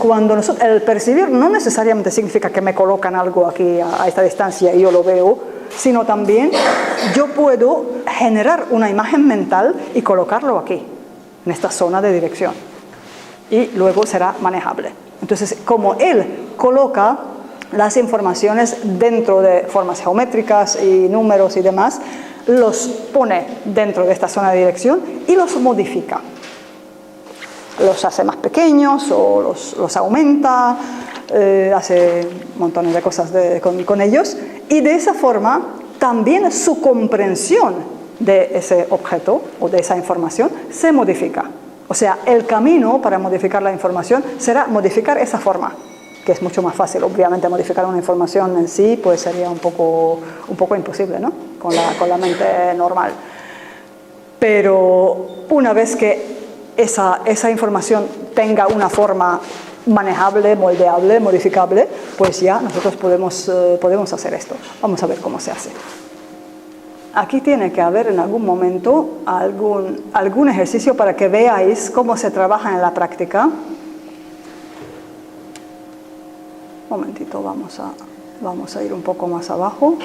el percibir no necesariamente significa que me colocan algo aquí a esta distancia y yo lo veo, sino también yo puedo generar una imagen mental y colocarlo aquí, en esta zona de dirección. Y luego será manejable. Entonces, como él coloca las informaciones dentro de formas geométricas y números y demás, los pone dentro de esta zona de dirección y los modifica. Los hace más pequeños o los aumenta, hace montones de cosas con ellos, y de esa forma también su comprensión de ese objeto o de esa información se modifica. O sea, el camino para modificar la información será modificar esa forma, que es mucho más fácil. Obviamente modificar una información en sí pues sería un poco imposible, ¿no? Con la mente normal. Pero una vez que esa información tenga una forma manejable, moldeable, modificable, pues ya nosotros podemos hacer esto. Vamos a ver cómo se hace. Aquí tiene que haber en algún momento algún ejercicio para que veáis cómo se trabaja en la práctica. Un momentito, vamos a ir un poco más abajo.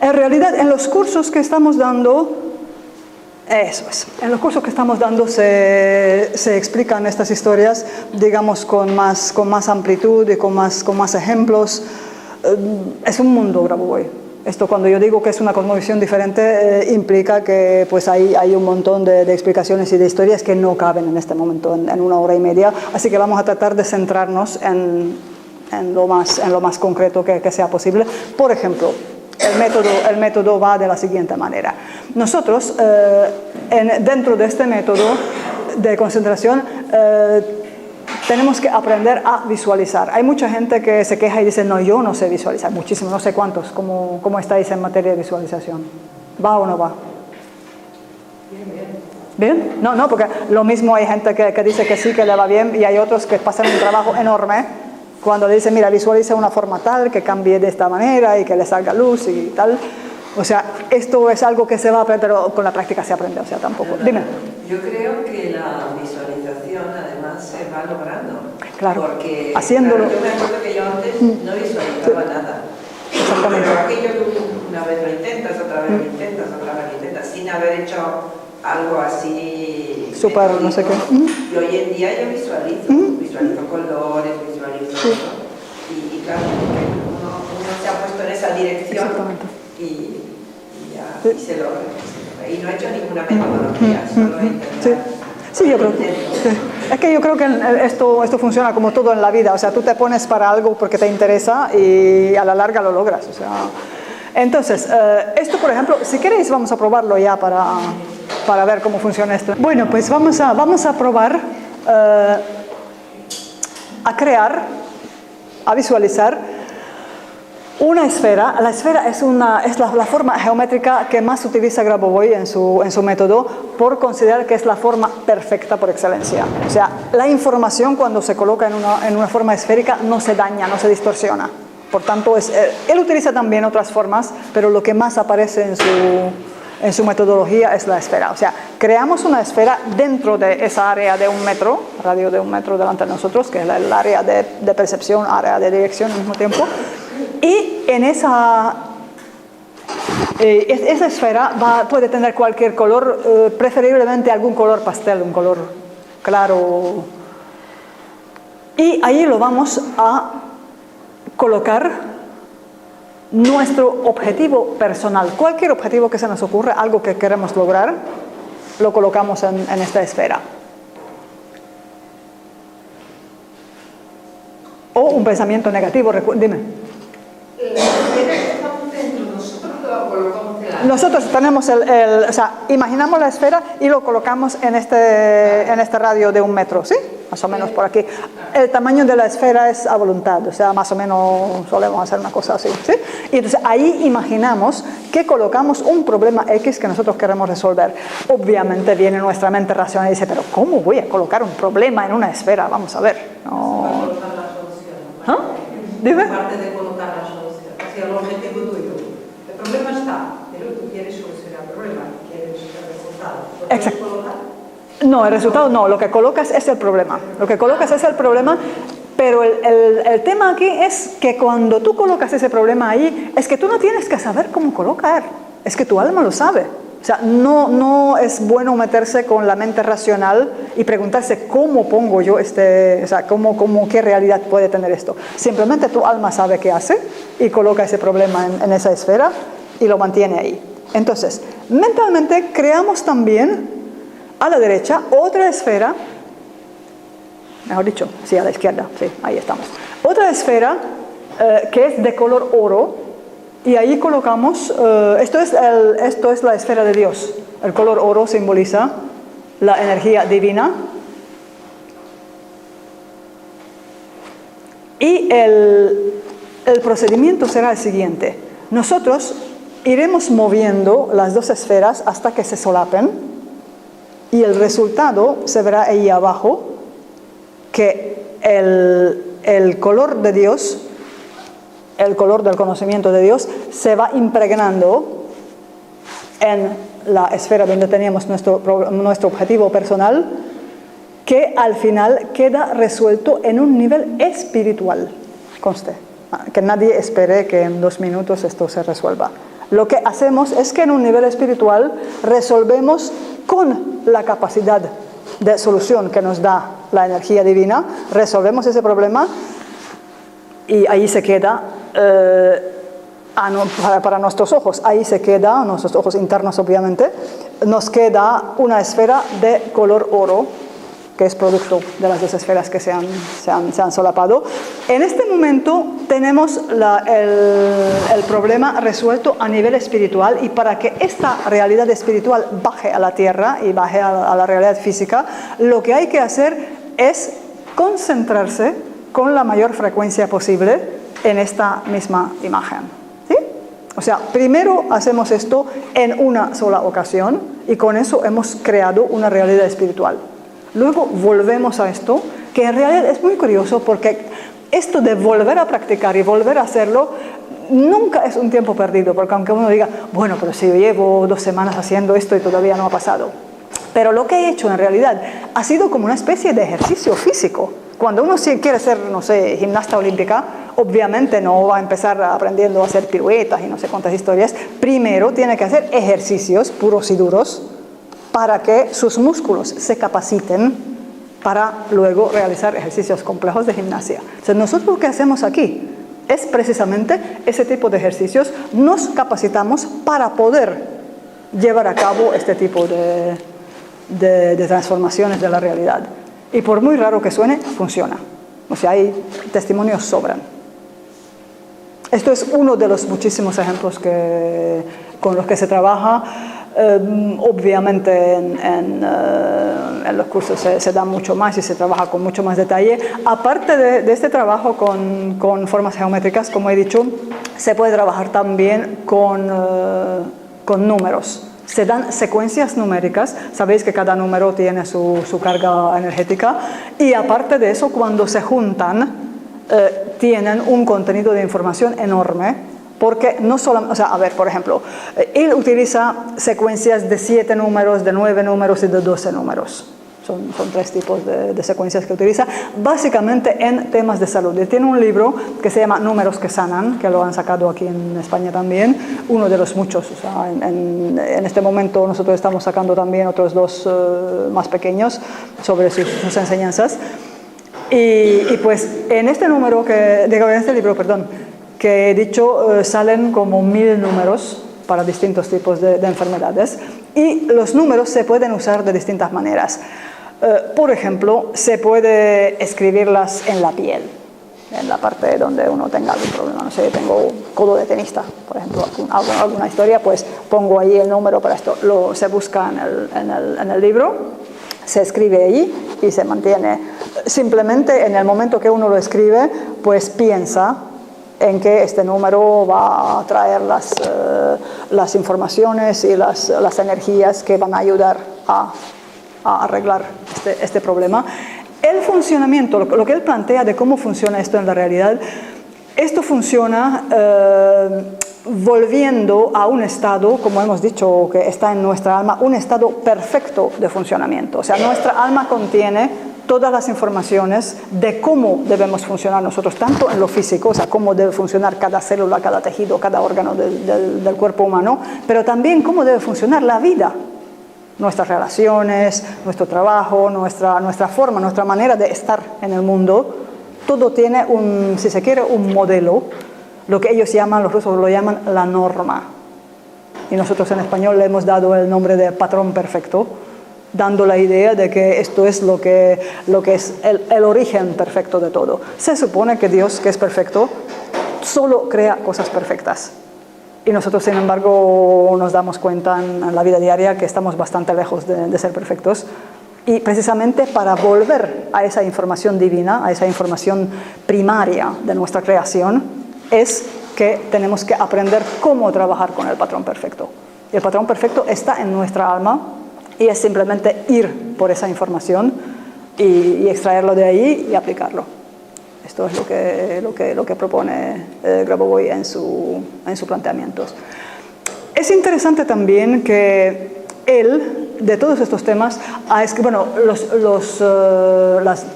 En realidad, en los cursos que estamos dando, en los cursos que estamos dando se explican estas historias, digamos, con más amplitud y con más ejemplos. Es un mundo, Grabovoi. Esto, cuando yo digo que es una cosmovisión diferente, implica que pues hay un montón de explicaciones y de historias que no caben en este momento en 1 hora y media. Así que vamos a tratar de centrarnos en lo más concreto que sea posible. Por ejemplo, el método va de la siguiente manera. Nosotros, dentro de este método de concentración, tenemos que aprender a visualizar. Hay mucha gente que se queja y dice, no, yo no sé visualizar, muchísimo, no sé cuántos. ¿Cómo estáis en materia de visualización? ¿Va o no va? ¿Bien? No, porque lo mismo hay gente que dice que sí, que le va bien, y hay otros que pasan un trabajo enorme cuando le dicen, mira, visualiza una forma tal, que cambie de esta manera y que le salga luz y tal. O sea, esto es algo que se va a aprender, pero con la práctica se aprende, o sea, tampoco. Dime.
Yo creo que la visualización además se va logrando.
Claro,
porque
haciéndolo.
Yo me acuerdo que yo antes no visualizaba nada.
Exactamente.
Pero aquello una vez lo intentas, otra vez lo intentas, otra vez lo intentas, sin haber hecho algo así
súper, no sé qué.
Y hoy en día yo visualizo colores, visualizo y claro, uno se ha puesto en esa dirección y se logra. Y no he hecho ninguna metodología, solo he intentado.
Sí, yo creo que es que yo creo que esto funciona como todo en la vida. O sea, tú te pones para algo porque te interesa y a la larga lo logras. O sea, entonces, esto, por ejemplo, si queréis vamos a probarlo ya para ver cómo funciona esto. Bueno, pues vamos a probar a crear, a visualizar Una esfera, la esfera es la forma geométrica que más utiliza Grabovoi en su método por considerar que es la forma perfecta por excelencia. O sea, la información cuando se coloca en una forma esférica no se daña, no se distorsiona. Por tanto, él utiliza también otras formas, pero lo que más aparece en su metodología es la esfera. O sea, creamos una esfera dentro de esa área de 1 metro, radio de 1 metro delante de nosotros, que es el área de percepción, área de dirección al mismo tiempo. Y en esa esfera puede tener cualquier color, preferiblemente algún color pastel, un color claro. Y ahí lo vamos a colocar nuestro objetivo personal. Cualquier objetivo que se nos ocurra, algo que queremos lograr, lo colocamos en esta esfera. O un pensamiento negativo, dime. Nosotros tenemos o sea, imaginamos la esfera y lo colocamos en este radio de 1 metro, ¿sí? Más o menos por aquí. El tamaño de la esfera es a voluntad, o sea, más o menos solemos hacer una cosa así, ¿sí? Y entonces ahí imaginamos que colocamos un problema X que nosotros queremos resolver. Obviamente viene nuestra mente racional y dice, pero ¿cómo voy a colocar un problema en una esfera? Vamos a ver. No. ¿Ah? Dime.
Aparte de colocar la solución, hacia el objetivo tuyo. El problema está, pero tú quieres solucionar el problema, quieres el resultado. ¿Lo puedes colocar?
No, el resultado no, lo que colocas es el problema. Lo que colocas es el problema, pero el tema aquí es que cuando tú colocas ese problema ahí, es que tú no tienes que saber cómo colocar, es que tu alma lo sabe. O sea, no es bueno meterse con la mente racional y preguntarse cómo pongo yo o sea, qué realidad puede tener esto. Simplemente tu alma sabe qué hace y coloca ese problema en esa esfera y lo mantiene ahí. Entonces, mentalmente creamos también a la derecha otra esfera, mejor dicho, sí, a la izquierda, sí, ahí estamos. Otra esfera que es de color oro. Y ahí colocamos, esto es la esfera de Dios. El color oro simboliza la energía divina. Y el procedimiento será el siguiente. Nosotros iremos moviendo las dos esferas hasta que se solapen. Y el resultado se verá ahí abajo, que el color de Dios, el color del conocimiento de Dios, se va impregnando en la esfera donde teníamos nuestro objetivo personal, que al final queda resuelto en un nivel espiritual. Conste, que nadie espere que en 2 minutos esto se resuelva. Lo que hacemos es que en un nivel espiritual resolvemos con la capacidad de solución que nos da la energía divina, resolvemos ese problema y ahí se queda, para nuestros ojos, ahí se queda, nuestros ojos internos obviamente, nos queda una esfera de color oro, que es producto de las dos esferas que se han solapado. En este momento tenemos el problema resuelto a nivel espiritual, y para que esta realidad espiritual baje a la tierra y baje a la realidad física, lo que hay que hacer es concentrarse con la mayor frecuencia posible en esta misma imagen. ¿Sí? O sea, primero hacemos esto en una sola ocasión y con eso hemos creado una realidad espiritual. Luego volvemos a esto, que en realidad es muy curioso porque esto de volver a practicar y volver a hacerlo nunca es un tiempo perdido, porque aunque uno diga, bueno, pero si yo llevo 2 semanas haciendo esto y todavía no ha pasado. Pero lo que he hecho en realidad ha sido como una especie de ejercicio físico. Cuando uno quiere ser, no sé, gimnasta olímpica, obviamente no va a empezar aprendiendo a hacer piruetas y no sé cuántas historias. Primero tiene que hacer ejercicios puros y duros para que sus músculos se capaciten para luego realizar ejercicios complejos de gimnasia. Entonces, nosotros lo que hacemos aquí es precisamente ese tipo de ejercicios. Nos capacitamos para poder llevar a cabo este tipo de transformaciones de la realidad. Y por muy raro que suene, funciona. O sea, hay testimonios sobran. Esto es uno de los muchísimos ejemplos con los que se trabaja. Obviamente en los cursos se da mucho más y se trabaja con mucho más detalle. Aparte de este trabajo con formas geométricas, como he dicho, se puede trabajar también con números. Se dan secuencias numéricas, sabéis que cada número tiene su carga energética, y aparte de eso, cuando se juntan, tienen un contenido de información enorme, porque no solo, o sea, a ver, por ejemplo, él utiliza secuencias de 7 números, de 9 números y de 12 números. Son 3 tipos de secuencias que utiliza, básicamente en temas de salud. Él tiene un libro que se llama Números que sanan, que lo han sacado aquí en España también, uno de los muchos. O sea, en este momento nosotros estamos sacando también otros 2 más pequeños sobre sus enseñanzas. Y pues en este libro, que he dicho, salen como 1000 números para distintos tipos de enfermedades, y los números se pueden usar de distintas maneras. Por ejemplo, se puede escribirlas en la piel, en la parte donde uno tenga algún problema. No sé, tengo codo de tenista, por ejemplo, alguna historia, pues pongo ahí el número para esto. Se busca en el libro, se escribe ahí y se mantiene. Simplemente en el momento que uno lo escribe, pues piensa en que este número va a traer las informaciones y las energías que van a ayudar a arreglar este problema. El funcionamiento, lo que él plantea de cómo funciona esto en la realidad, esto funciona volviendo a un estado, como hemos dicho, que está en nuestra alma, un estado perfecto de funcionamiento. O sea, nuestra alma contiene todas las informaciones de cómo debemos funcionar nosotros, tanto en lo físico, o sea, cómo debe funcionar cada célula, cada tejido, cada órgano del cuerpo humano, pero también cómo debe funcionar la vida, nuestras relaciones, nuestro trabajo, nuestra forma, nuestra manera de estar en el mundo. Todo tiene si se quiere, un modelo, lo que ellos llaman, los rusos lo llaman la norma, y nosotros en español le hemos dado el nombre de patrón perfecto, dando la idea de que esto es lo que es el origen perfecto de todo. Se supone que Dios, que es perfecto, solo crea cosas perfectas. Y nosotros, sin embargo, nos damos cuenta en la vida diaria que estamos bastante lejos de ser perfectos. Y precisamente para volver a esa información divina, a esa información primaria de nuestra creación, es que tenemos que aprender cómo trabajar con el patrón perfecto. Y el patrón perfecto está en nuestra alma, y es simplemente ir por esa información y extraerlo de ahí y aplicarlo. Esto es lo que propone Grabovoi en su planteamientos. Es interesante también que él, de todos estos temas, las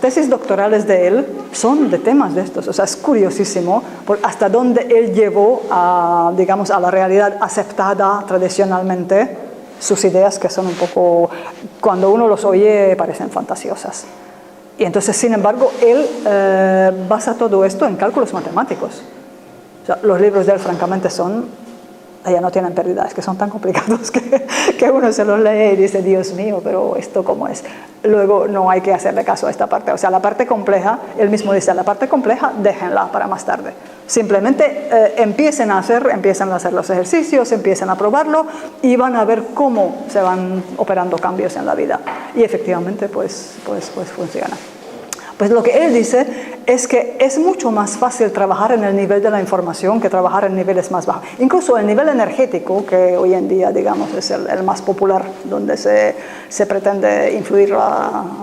tesis doctorales de él son de temas de estos. O sea, es curiosísimo hasta dónde él llevó a la realidad aceptada tradicionalmente sus ideas, que son un poco, cuando uno los oye, parecen fantasiosas. Y entonces, sin embargo, él basa todo esto en cálculos matemáticos. O sea, los libros de él, francamente, ya no tienen pérdida, es que son tan complicados que uno se los lee y dice, Dios mío, pero ¿esto cómo es? Luego no hay que hacerle caso a esta parte. O sea, la parte compleja, él mismo dice, la parte compleja déjenla para más tarde. Simplemente empiecen a hacer los ejercicios, empiecen a probarlo y van a ver cómo se van operando cambios en la vida. Y efectivamente, pues funciona. Pues lo que él dice es que es mucho más fácil trabajar en el nivel de la información que trabajar en niveles más bajos. Incluso el nivel energético, que hoy en día, digamos, es el más popular, donde se pretende influir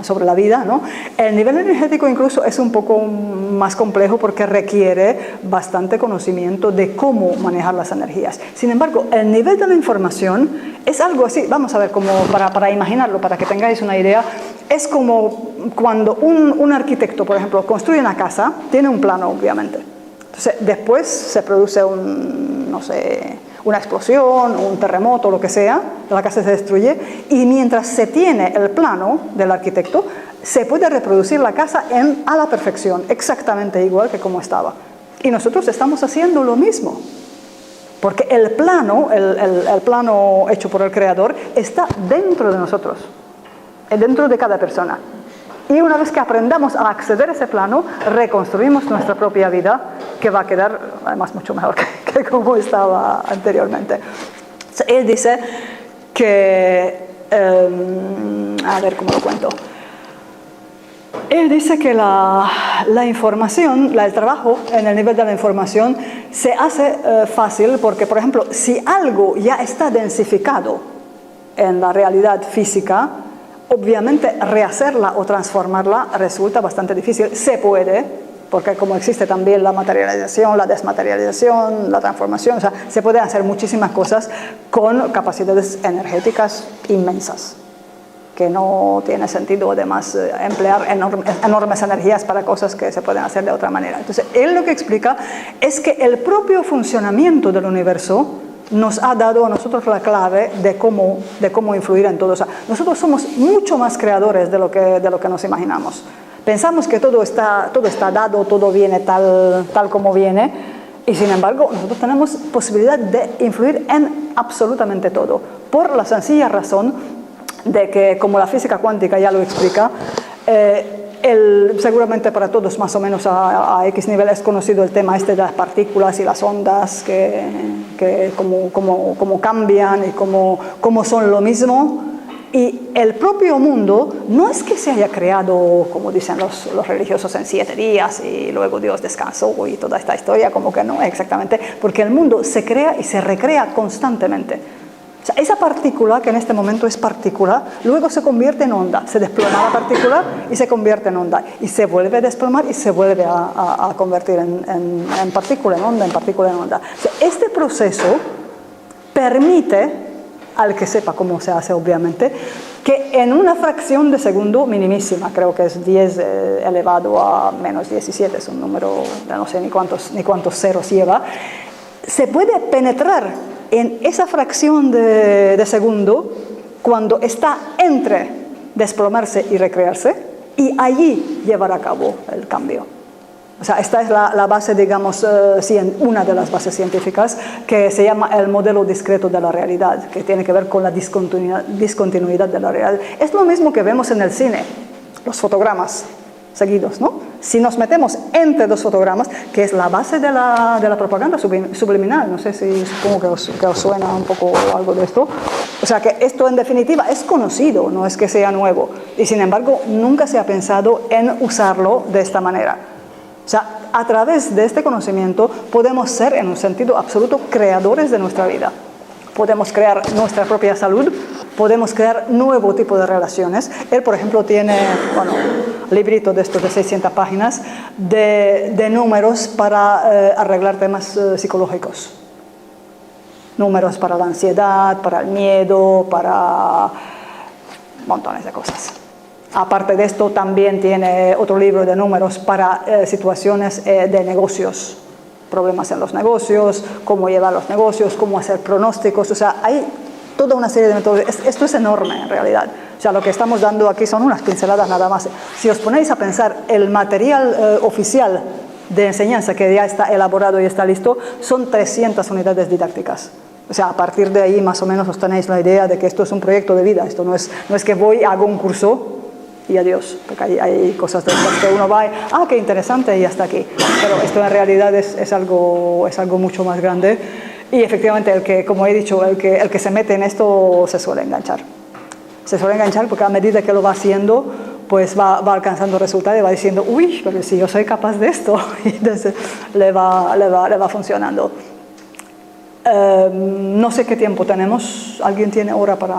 sobre la vida, ¿no? El nivel energético incluso es un poco más complejo porque requiere bastante conocimiento de cómo manejar las energías. Sin embargo, el nivel de la información es algo así, vamos a ver, como para imaginarlo, para que tengáis una idea, es como cuando un arquitecto, por ejemplo, construye una casa, tiene un plano, obviamente. Entonces, después se produce una explosión, un terremoto, lo que sea, la casa se destruye, y mientras se tiene el plano del arquitecto, se puede reproducir la casa a la perfección, exactamente igual que como estaba. Y nosotros estamos haciendo lo mismo. Porque el plano hecho por el Creador está dentro de nosotros, dentro de cada persona. Y una vez que aprendamos a acceder a ese plano, reconstruimos nuestra propia vida, que va a quedar además mucho mejor que como estaba anteriormente. Él dice que, a ver cómo lo cuento. Él dice que la información, el trabajo en el nivel de la información se hace fácil porque, por ejemplo, si algo ya está densificado en la realidad física, obviamente rehacerla o transformarla resulta bastante difícil. Se puede, porque como existe también la materialización, la desmaterialización, la transformación, o sea, se pueden hacer muchísimas cosas con capacidades energéticas inmensas, que no tiene sentido además emplear enormes energías para cosas que se pueden hacer de otra manera. Entonces, él lo que explica es que el propio funcionamiento del universo nos ha dado a nosotros la clave de cómo influir en todo. O sea, nosotros somos mucho más creadores de lo que nos imaginamos. Pensamos que todo está dado, todo viene tal como viene, y sin embargo nosotros tenemos posibilidad de influir en absolutamente todo, por la sencilla razón de que, como la física cuántica ya lo explica, seguramente para todos más o menos a X nivel es conocido el tema de las partículas y las ondas, que cómo cambian y cómo son lo mismo. Y el propio mundo no es que se haya creado, como dicen los religiosos, en 7 días y luego Dios descansó y toda esta historia, como que no exactamente, porque el mundo se crea y se recrea constantemente. O sea, esa partícula, que en este momento es partícula, luego se convierte en onda, se desploma la partícula y se convierte en onda, y se vuelve a desplomar y se vuelve a convertir en partícula, en onda, en partícula, en onda. O sea, este proceso permite, al que sepa cómo se hace obviamente, que en una fracción de segundo minimísima, creo que es 10 elevado a menos 17, es un número, no sé ni cuántos ceros lleva, se puede penetrar en esa fracción de segundo cuando está entre desplomarse y recrearse, y allí llevar a cabo el cambio. O sea, esta es la base, digamos, una de las bases científicas, que se llama el modelo discreto de la realidad, que tiene que ver con la discontinuidad de la realidad. Es lo mismo que vemos en el cine, los fotogramas seguidos, ¿no? Si nos metemos entre 2 fotogramas, que es la base de la propaganda subliminal, no sé si supongo que os suena un poco algo de esto. O sea, que esto en definitiva es conocido, no es que sea nuevo, y sin embargo nunca se ha pensado en usarlo de esta manera. O sea, a través de este conocimiento podemos ser, en un sentido absoluto, creadores de nuestra vida. Podemos crear nuestra propia salud, podemos crear nuevo tipo de relaciones. Él, por ejemplo, tiene un librito de estos de 600 páginas de números para arreglar temas psicológicos. Números para la ansiedad, para el miedo, para montones de cosas. Aparte de esto, también tiene otro libro de números para situaciones de negocios, problemas en los negocios, cómo llevar los negocios, cómo hacer pronósticos. O sea, hay toda una serie de métodos. Esto es enorme en realidad. O sea, lo que estamos dando aquí son unas pinceladas nada más. Si os ponéis a pensar, el material oficial de enseñanza que ya está elaborado y está listo son 300 unidades didácticas. O sea, a partir de ahí más o menos os tenéis la idea de que esto es un proyecto de vida. Esto no es que voy, hago un curso y adiós, porque hay cosas de estas que uno va y, qué interesante, y hasta aquí. Pero esto en realidad es algo mucho más grande, y efectivamente el que, como he dicho, el que se mete en esto se suele enganchar. Se suele enganchar porque a medida que lo va haciendo, pues va alcanzando resultados y va diciendo, uy, pero si yo soy capaz de esto, y entonces le va funcionando. No sé qué tiempo tenemos. ¿Alguien tiene hora para...?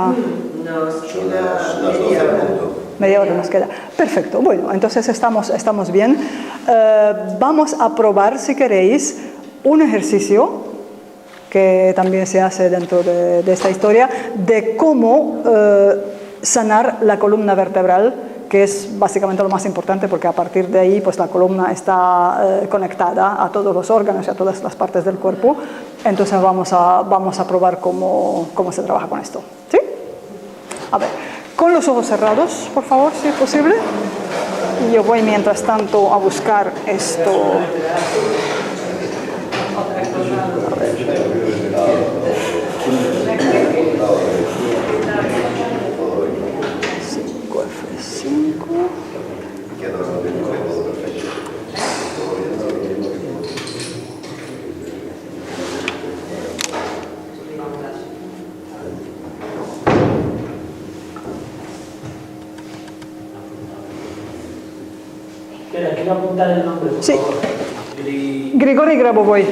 Nos queda
media hora nos queda. Perfecto. Bueno, entonces estamos bien. Vamos a probar, si queréis, un ejercicio que también se hace dentro de esta historia, de cómo sanar la columna vertebral, que es básicamente lo más importante, porque a partir de ahí pues la columna está conectada a todos los órganos y a todas las partes del cuerpo. Entonces vamos a probar cómo se trabaja con esto. ¿Sí? A ver, con los ojos cerrados, por favor, si es posible. Yo voy mientras tanto a buscar esto. A ver. 5F5.
quiere apuntar el nombre, por
Sí.
favor.
Grigori Grabovoi.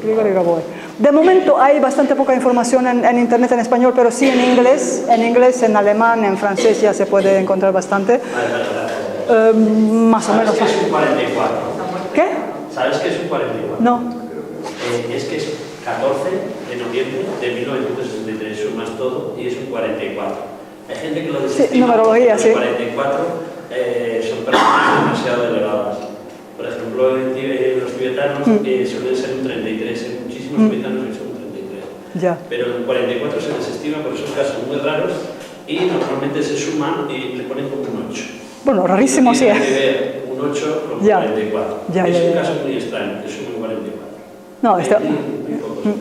Grigori Grabovoi. De momento hay bastante poca información en internet en español, pero sí en inglés, en alemán, en francés ya se puede encontrar bastante. Más o menos.
¿Sabes qué es un 44?
¿Qué?
¿Sabes qué es un 44?
No.
Es que es 14 de noviembre de 1963, sumas todo y es un 44. Hay gente que lo desestima.
Sí, numerología,
los
sí.
44 son personas demasiado elevadas. Por ejemplo, los tibetanos suelen ser un 33, hay muchísimos tibetanos que son un 33.
Ya.
Pero el 44 se desestima por esos casos muy raros y normalmente se suman y le ponen como un 8.
Bueno, rarísimo sí.
Tiene que ver un 8 con
Ya.
44.
Ya,
Es
ya,
un
ya.
caso muy extraño, que suman 44.
No, esto...
Muy pocos casos.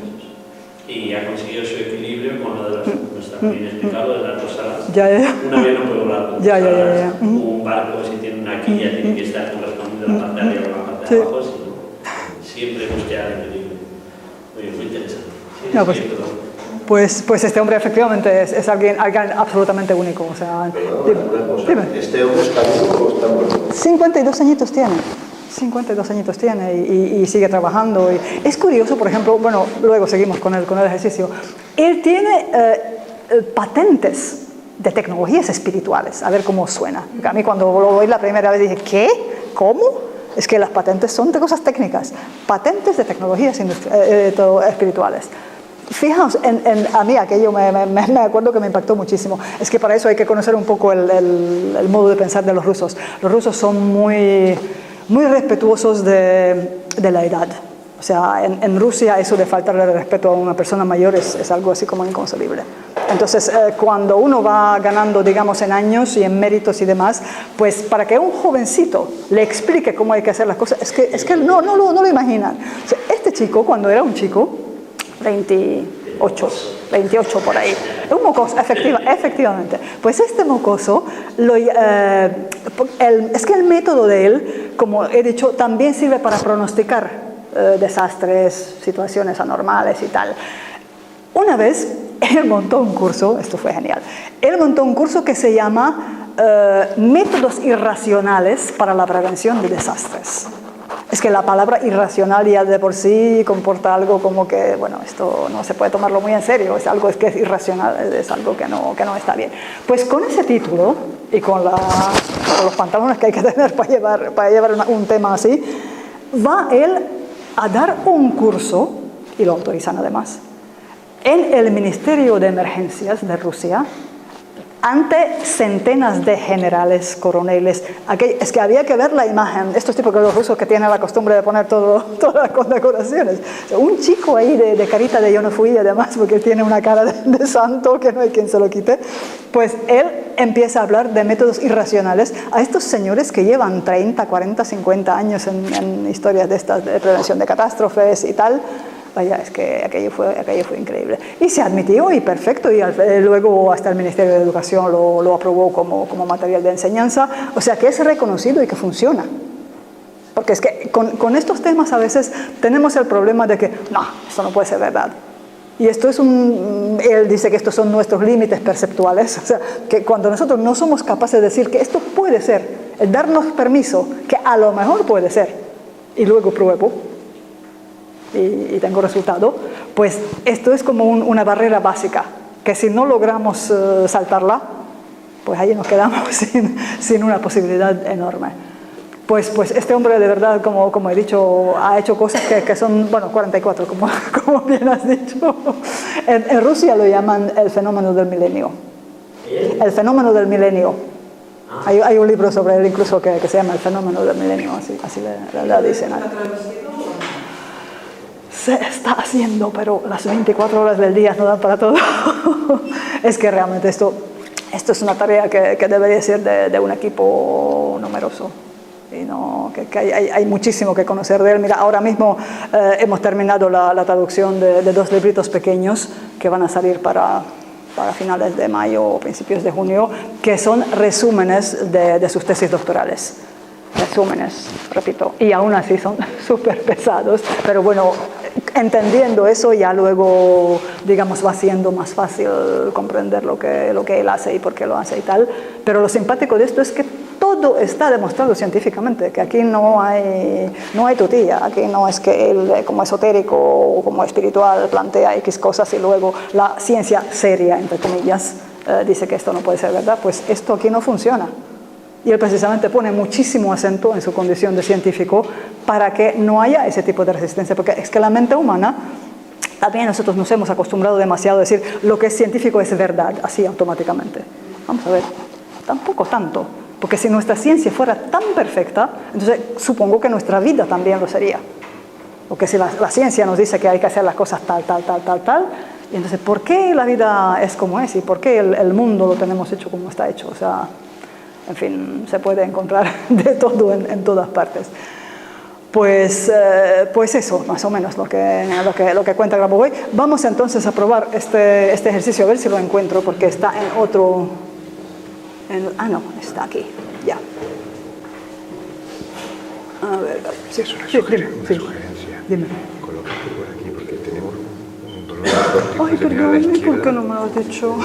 Y ha conseguido su equilibrio con lo de las está bien explicado, de las dos alas.
Ya, ya.
Un avión no puede volar con dos
Ya, ya, ya,
alas.
ya.
Un barco, si tiene una quilla, tiene que estar correspondiendo a la parte de arriba o la parte
Sí.
de abajo. Siempre buscar el equilibrio. Muy interesante. Sí,
No, pues-
sí, todo.
Pues este hombre efectivamente es alguien absolutamente único. O sea, dime.
¿Este hombre está vivo o está muerto?
52 añitos tiene. 52 añitos tiene y sigue trabajando. Y es curioso, por ejemplo, bueno, luego seguimos con el ejercicio. Él tiene patentes de tecnologías espirituales. A ver cómo suena. A mí cuando lo oí la primera vez dije, ¿qué? ¿Cómo? Es que las patentes son de cosas técnicas. Patentes de tecnologías espirituales. Fijaos, a mí aquello me acuerdo que me impactó muchísimo. Es que para eso hay que conocer un poco el modo de pensar de los rusos. Los rusos son muy respetuosos de la edad. O sea, en Rusia eso de faltarle respeto a una persona mayor es algo así como inconcebible. Entonces, cuando uno va ganando, digamos, en años y en méritos y demás, pues para que un jovencito le explique cómo hay que hacer las cosas, es que no lo imaginan. O sea, este chico, cuando era un chico, 28 por ahí, un mocoso, efectivamente. Pues este mocoso, es que el método de él, como he dicho, también sirve para pronosticar desastres, situaciones anormales y tal. Una vez él montó un curso, esto fue genial, él montó un curso que se llama Métodos Irracionales para la Prevención de Desastres. Es que la palabra irracional ya de por sí comporta algo como que, bueno, esto no se puede tomarlo muy en serio, es algo que es irracional, es algo que no está bien. Pues con ese título y con los pantalones que hay que tener para llevar un tema así, va él a dar un curso, y lo autorizan además, en el Ministerio de Emergencias de Rusia, ante centenas de generales, coroneles. Es que había que ver la imagen, estos tipos de los rusos que tienen la costumbre de poner todas las condecoraciones. O sea, un chico ahí de carita de yo no fui, además, porque tiene una cara de santo que no hay quien se lo quite, pues él empieza a hablar de métodos irracionales a estos señores que llevan 30, 40, 50 años en historias de estas, de prevención de catástrofes y tal. Vaya, es que aquello fue increíble. Y se admitió y perfecto, y luego hasta el Ministerio de Educación lo aprobó como material de enseñanza. O sea que es reconocido y que funciona. Porque es que con estos temas a veces tenemos el problema de que, no, esto no puede ser verdad. Y esto él dice que estos son nuestros límites perceptuales. O sea, que cuando nosotros no somos capaces de decir que esto puede ser, darnos permiso, que a lo mejor puede ser, y luego pruebo, y tengo resultado, pues esto es como una barrera básica, que si no logramos saltarla, pues ahí nos quedamos sin una posibilidad enorme. Pues este hombre de verdad, como he dicho, ha hecho cosas que son, bueno, 44, como bien has dicho. En Rusia lo llaman el fenómeno del milenio. El fenómeno del milenio. Hay un libro sobre él incluso que se llama El fenómeno del milenio, así le dicen. Se está haciendo, pero las 24 horas del día no dan para todo. Es que realmente esto es una tarea que debería ser de un equipo numeroso. Y que hay muchísimo que conocer de él. Mira, ahora mismo hemos terminado la traducción de 2 libritos pequeños que van a salir para finales de mayo o principios de junio, que son resúmenes de sus tesis doctorales. Resúmenes, repito, y aún así son súper pesados, pero bueno, entendiendo eso ya luego, digamos, va siendo más fácil comprender lo que él hace y por qué lo hace y tal. Pero lo simpático de esto es que todo todo está demostrado científicamente, que aquí no hay tutía, aquí no es que él como esotérico o como espiritual plantea X cosas y luego la ciencia seria, entre comillas, dice que esto no puede ser verdad. Pues esto aquí no funciona. Y él precisamente pone muchísimo acento en su condición de científico para que no haya ese tipo de resistencia, porque es que la mente humana, también nosotros nos hemos acostumbrado demasiado a decir lo que es científico es verdad, así automáticamente. Vamos a ver, tampoco tanto, porque si nuestra ciencia fuera tan perfecta, entonces supongo que nuestra vida también lo sería. Porque si la ciencia nos dice que hay que hacer las cosas tal, y entonces ¿por qué la vida es como es? ¿Y por qué el mundo lo tenemos hecho como está hecho? O sea, en fin, se puede encontrar de todo en todas partes. Pues eso, más o menos, lo que cuenta Grabovoi. Vamos entonces a probar este ejercicio, a ver si lo encuentro, porque está en otro... no, está aquí, ya. A ver, sí,
Es una sugerencia.
Dime.
Colócate por aquí porque tenemos un dolor córtico.
Ay, perdón, ¿por qué no me lo has dicho?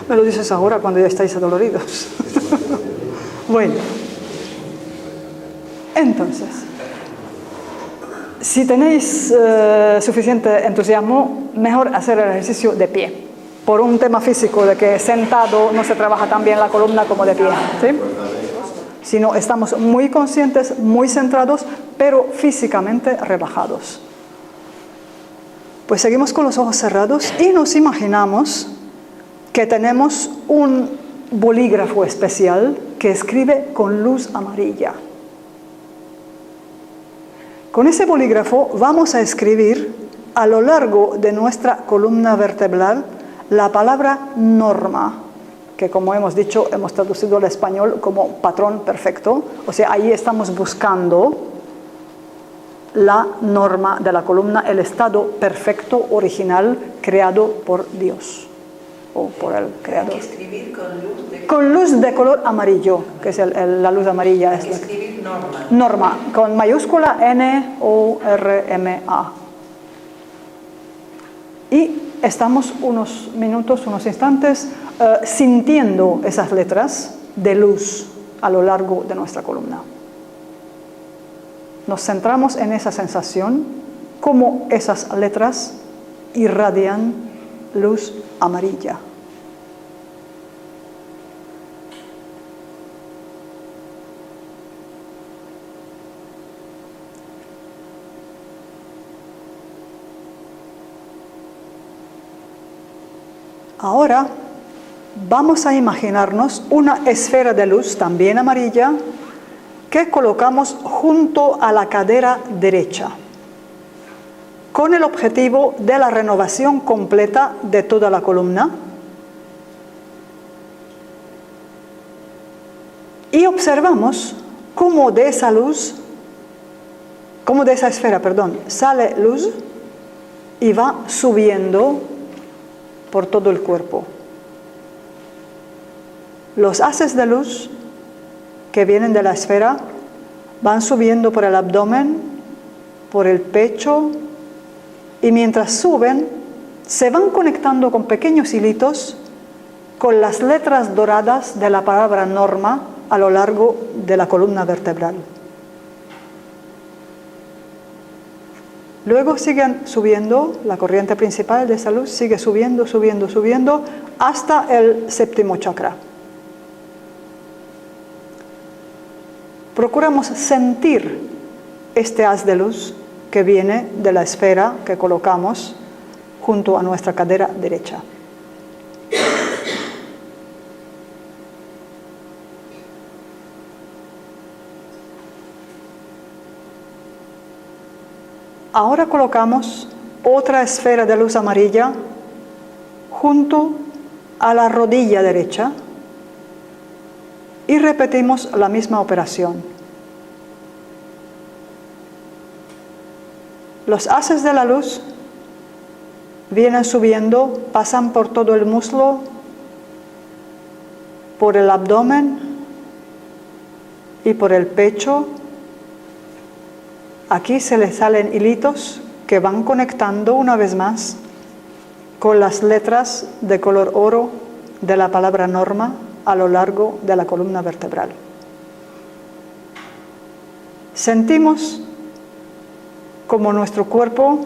Me lo dices ahora cuando ya estáis adoloridos. Bueno, entonces, si tenéis suficiente entusiasmo, mejor hacer el ejercicio de pie. Por un tema físico de que sentado no se trabaja tan bien la columna como de pie, ¿sí? Sino estamos muy conscientes, muy centrados, pero físicamente relajados. Pues seguimos con los ojos cerrados y nos imaginamos que tenemos un bolígrafo especial que escribe con luz amarilla. Con ese bolígrafo vamos a escribir a lo largo de nuestra columna vertebral la palabra norma, que como hemos dicho, hemos traducido al español como patrón perfecto. O sea, ahí estamos buscando la norma de la columna, el estado perfecto original creado por Dios o por el creador.
Hay que escribir
con luz de color amarillo, que es la luz amarilla.
Hay que escribir norma.
Norma, con mayúscula N-O-R-M-A. Y estamos unos minutos, unos instantes, sintiendo esas letras de luz a lo largo de nuestra columna. Nos centramos en esa sensación, cómo esas letras irradian luz amarilla. Ahora vamos a imaginarnos una esfera de luz también amarilla que colocamos junto a la cadera derecha, con el objetivo de la renovación completa de toda la columna. Y observamos cómo de esa esfera, sale luz y va subiendo por todo el cuerpo. Los haces de luz que vienen de la esfera van subiendo por el abdomen, por el pecho, y mientras suben se van conectando con pequeños hilitos con las letras doradas de la palabra norma a lo largo de la columna vertebral. Luego siguen subiendo, la corriente principal de esa luz sigue subiendo, subiendo, subiendo hasta el séptimo chakra. Procuramos sentir este haz de luz que viene de la esfera que colocamos junto a nuestra cadera derecha. Ahora colocamos otra esfera de luz amarilla junto a la rodilla derecha y repetimos la misma operación. Los haces de la luz vienen subiendo, pasan por todo el muslo, por el abdomen y por el pecho. Aquí se les salen hilitos que van conectando una vez más con las letras de color oro de la palabra norma a lo largo de la columna vertebral. sentimos como nuestro cuerpo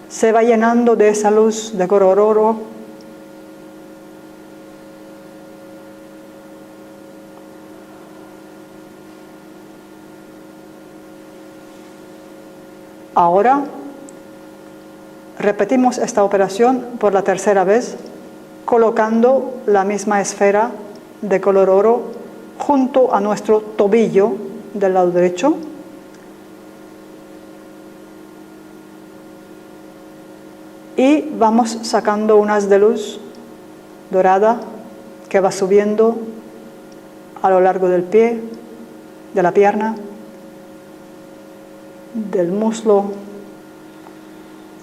se va llenando de esa luz de color oro. Ahora repetimos esta operación por la tercera vez, colocando la misma esfera de color oro junto a nuestro tobillo del lado derecho. Y vamos sacando un haz de luz dorada que va subiendo a lo largo del pie, de la pierna, del muslo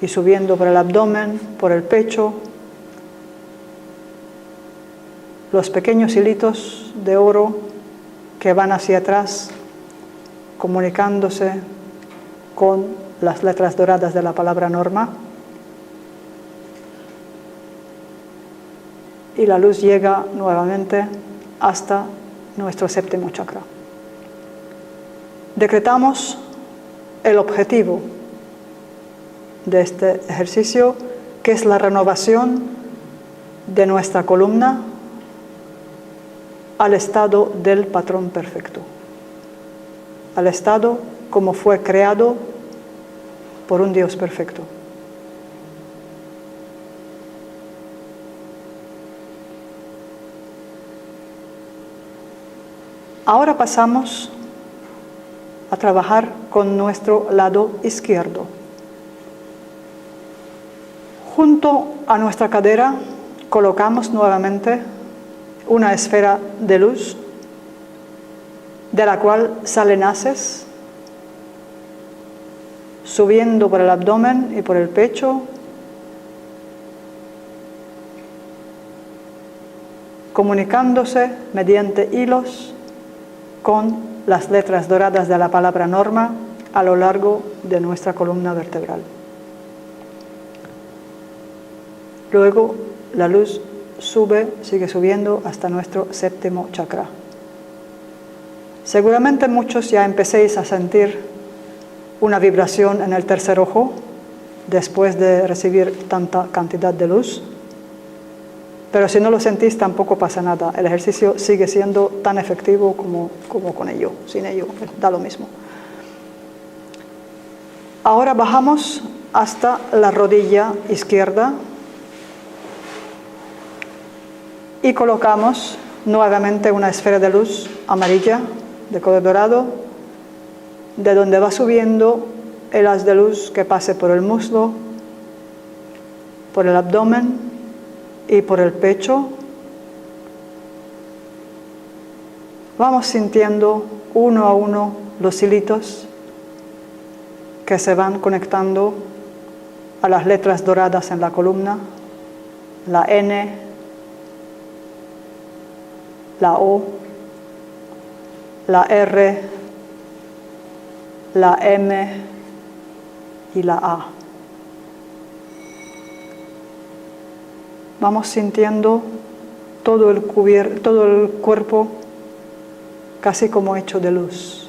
y subiendo por el abdomen, por el pecho. Los pequeños hilitos de oro que van hacia atrás, comunicándose con las letras doradas de la palabra norma. Y la luz llega nuevamente hasta nuestro séptimo chakra. Decretamos el objetivo de este ejercicio, que es la renovación de nuestra columna al estado del patrón perfecto, al estado como fue creado por un Dios perfecto. Ahora pasamos a trabajar con nuestro lado izquierdo. Junto a nuestra cadera colocamos nuevamente una esfera de luz de la cual salen haces, subiendo por el abdomen y por el pecho, comunicándose mediante hilos con las letras doradas de la palabra norma a lo largo de nuestra columna vertebral. Luego la luz sigue subiendo hasta nuestro séptimo chakra. Seguramente muchos ya empecéis a sentir una vibración en el tercer ojo después de recibir tanta cantidad de luz. Pero si no lo sentís tampoco pasa nada. El ejercicio sigue siendo tan efectivo como con ello. Sin ello da lo mismo. Ahora bajamos hasta la rodilla izquierda y colocamos nuevamente una esfera de luz amarilla de color dorado, de donde va subiendo el haz de luz que pase por el muslo, por el abdomen y por el pecho. Vamos sintiendo uno a uno los hilitos que se van conectando a las letras doradas en la columna, la N, la O, la R, la M y la A. Vamos sintiendo todo el cuerpo casi como hecho de luz.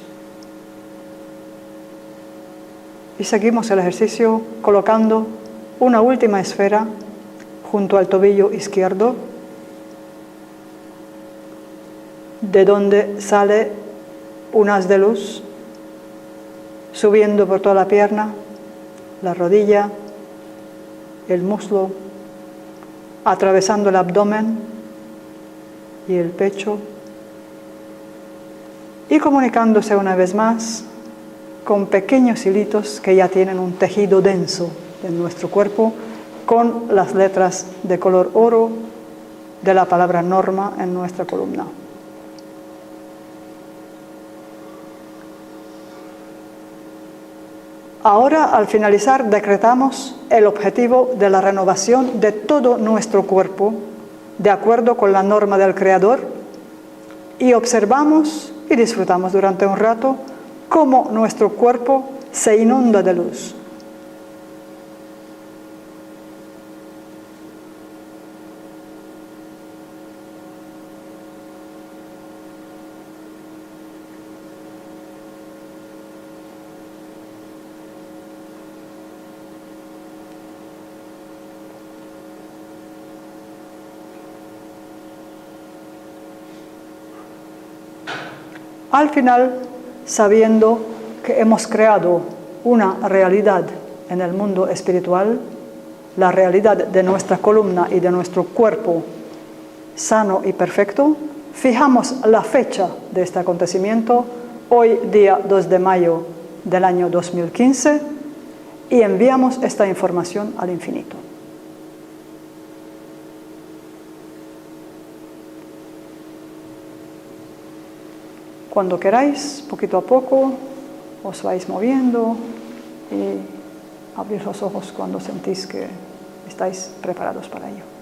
Y seguimos el ejercicio colocando una última esfera junto al tobillo izquierdo, de donde sale un haz de luz subiendo por toda la pierna, la rodilla, el muslo, atravesando el abdomen y el pecho y comunicándose una vez más con pequeños hilitos que ya tienen un tejido denso en nuestro cuerpo con las letras de color oro de la palabra norma en nuestra columna. Ahora, al finalizar, decretamos el objetivo de la renovación de todo nuestro cuerpo, de acuerdo con la norma del Creador, y observamos y disfrutamos durante un rato cómo nuestro cuerpo se inunda de luz. al final sabiendo que hemos creado una realidad en el mundo espiritual, la realidad de nuestra columna y de nuestro cuerpo sano y perfecto. Fijamos la fecha de este acontecimiento, hoy día 2 de mayo del año 2015, y enviamos esta información al infinito. Cuando queráis, poquito a poco, os vais moviendo y abrir los ojos cuando sentís que estáis preparados para ello.